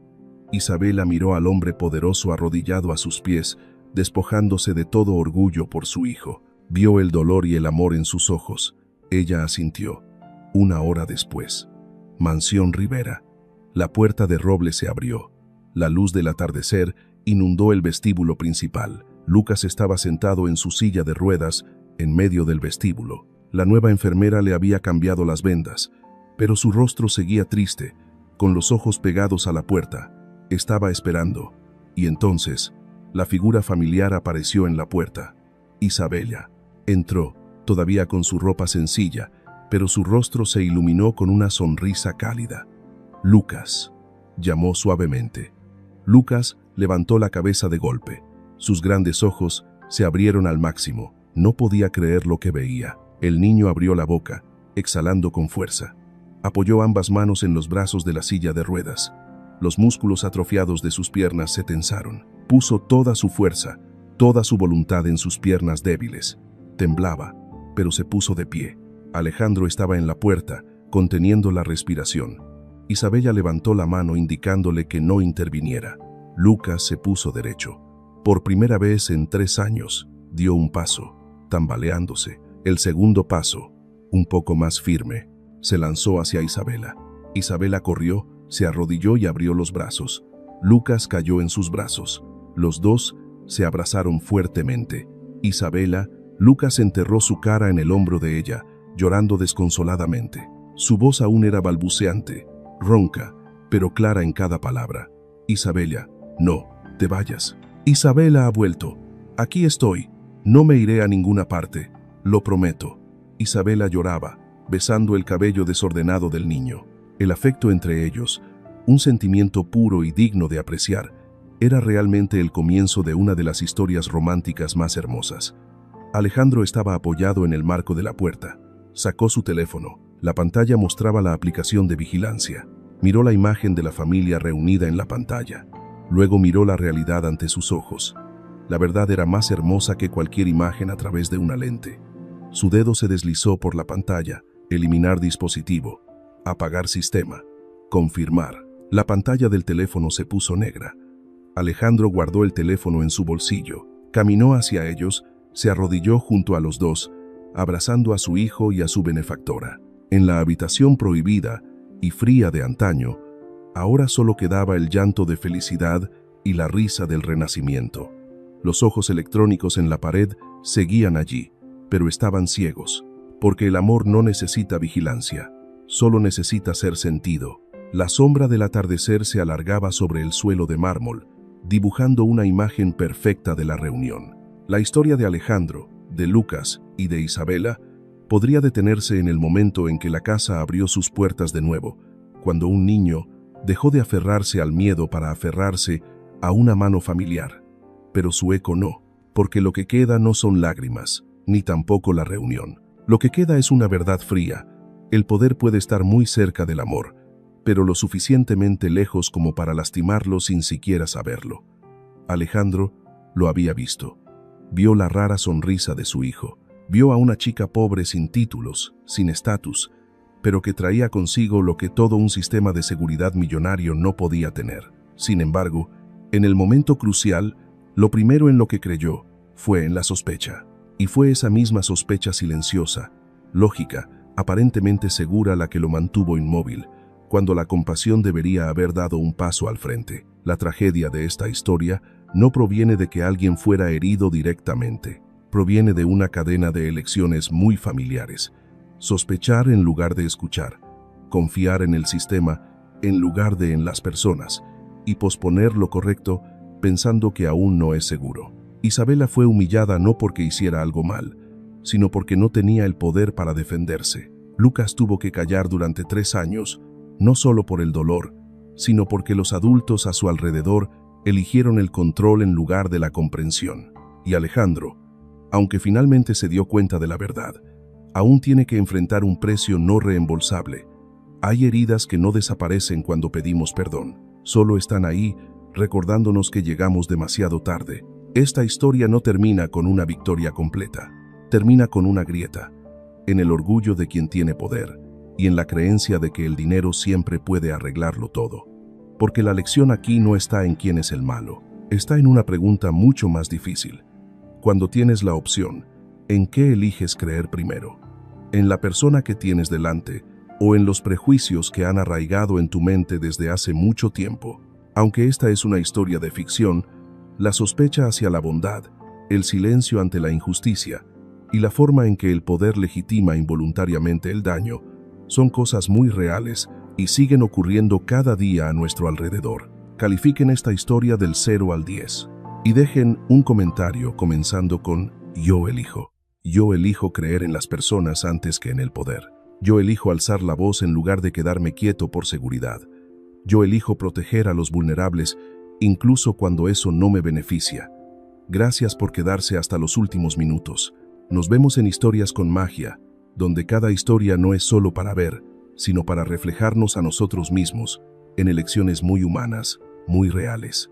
Isabela miró al hombre poderoso arrodillado a sus pies, despojándose de todo orgullo por su hijo. Vio el dolor y el amor en sus ojos. Ella asintió. 1 hora después. Mansión Rivera. La puerta de roble se abrió. La luz del atardecer inundó el vestíbulo principal. Lucas estaba sentado en su silla de ruedas en medio del vestíbulo. La nueva enfermera le había cambiado las vendas, pero su rostro seguía triste, con los ojos pegados a la puerta. Estaba esperando, y entonces la figura familiar apareció en la puerta. Isabela entró, todavía con su ropa sencilla, pero su rostro se iluminó con una sonrisa cálida. «Lucas», llamó suavemente. Lucas levantó la cabeza de golpe. Sus grandes ojos se abrieron al máximo. No podía creer lo que veía. El niño abrió la boca, exhalando con fuerza. Apoyó ambas manos en los brazos de la silla de ruedas. Los músculos atrofiados de sus piernas se tensaron. Puso toda su fuerza, toda su voluntad en sus piernas débiles. Temblaba, pero se puso de pie. Alejandro estaba en la puerta, conteniendo la respiración. Isabela levantó la mano indicándole que no interviniera. Lucas se puso derecho. Por primera vez en 3 años, dio un paso, tambaleándose. El segundo paso, un poco más firme, se lanzó hacia Isabela. Isabela corrió, se arrodilló y abrió los brazos. Lucas cayó en sus brazos. Los dos se abrazaron fuertemente. Isabela, Lucas enterró su cara en el hombro de ella, llorando desconsoladamente. Su voz aún era balbuceante, ronca, pero clara en cada palabra. «Isabela, no, te vayas». «Isabela ha vuelto. Aquí estoy. No me iré a ninguna parte. Lo prometo». Isabela lloraba, besando el cabello desordenado del niño. El afecto entre ellos, un sentimiento puro y digno de apreciar, era realmente el comienzo de una de las historias románticas más hermosas. Alejandro estaba apoyado en el marco de la puerta. Sacó su teléfono. La pantalla mostraba la aplicación de vigilancia. Miró la imagen de la familia reunida en la pantalla. Luego miró la realidad ante sus ojos. La verdad era más hermosa que cualquier imagen a través de una lente. Su dedo se deslizó por la pantalla. Eliminar dispositivo. Apagar sistema. Confirmar. La pantalla del teléfono se puso negra. Alejandro guardó el teléfono en su bolsillo. Caminó hacia ellos, se arrodilló junto a los dos, abrazando a su hijo y a su benefactora. En la habitación prohibida y fría de antaño, ahora solo quedaba el llanto de felicidad y la risa del renacimiento. Los ojos electrónicos en la pared seguían allí, pero estaban ciegos, porque el amor no necesita vigilancia, solo necesita ser sentido. La sombra del atardecer se alargaba sobre el suelo de mármol, dibujando una imagen perfecta de la reunión. La historia de Alejandro, de Lucas y de Isabela podría detenerse en el momento en que la casa abrió sus puertas de nuevo, cuando un niño dejó de aferrarse al miedo para aferrarse a una mano familiar. Pero su eco no, porque lo que queda no son lágrimas, ni tampoco la reunión. Lo que queda es una verdad fría. El poder puede estar muy cerca del amor, pero lo suficientemente lejos como para lastimarlo sin siquiera saberlo. Alejandro lo había visto. Vio la rara sonrisa de su hijo. Vio a una chica pobre sin títulos, sin estatus, pero que traía consigo lo que todo un sistema de seguridad millonario no podía tener. Sin embargo, en el momento crucial, lo primero en lo que creyó fue en la sospecha. Y fue esa misma sospecha silenciosa, lógica, aparentemente segura la que lo mantuvo inmóvil, cuando la compasión debería haber dado un paso al frente. La tragedia de esta historia no proviene de que alguien fuera herido directamente. Proviene de una cadena de elecciones muy familiares. Sospechar en lugar de escuchar, confiar en el sistema en lugar de en las personas, y posponer lo correcto pensando que aún no es seguro. Isabela fue humillada no porque hiciera algo mal, sino porque no tenía el poder para defenderse. Lucas tuvo que callar durante 3 años, no solo por el dolor, sino porque los adultos a su alrededor eligieron el control en lugar de la comprensión. Y Alejandro, aunque finalmente se dio cuenta de la verdad, aún tiene que enfrentar un precio no reembolsable. Hay heridas que no desaparecen cuando pedimos perdón, solo están ahí recordándonos que llegamos demasiado tarde. Esta historia no termina con una victoria completa, termina con una grieta, en el orgullo de quien tiene poder y en la creencia de que el dinero siempre puede arreglarlo todo. Porque la lección aquí no está en quién es el malo, está en una pregunta mucho más difícil. Cuando tienes la opción, ¿en qué eliges creer primero? ¿En la persona que tienes delante o en los prejuicios que han arraigado en tu mente desde hace mucho tiempo? Aunque esta es una historia de ficción, la sospecha hacia la bondad, el silencio ante la injusticia y la forma en que el poder legitima involuntariamente el daño son cosas muy reales y siguen ocurriendo cada día a nuestro alrededor. Califiquen esta historia del 0 al 10 y dejen un comentario comenzando con "Yo elijo". Yo elijo creer en las personas antes que en el poder. Yo elijo alzar la voz en lugar de quedarme quieto por seguridad. Yo elijo proteger a los vulnerables incluso cuando eso no me beneficia. Gracias por quedarse hasta los últimos minutos. Nos vemos en Historias con Magia, donde cada historia no es solo para ver, sino para reflejarnos a nosotros mismos en elecciones muy humanas, muy reales.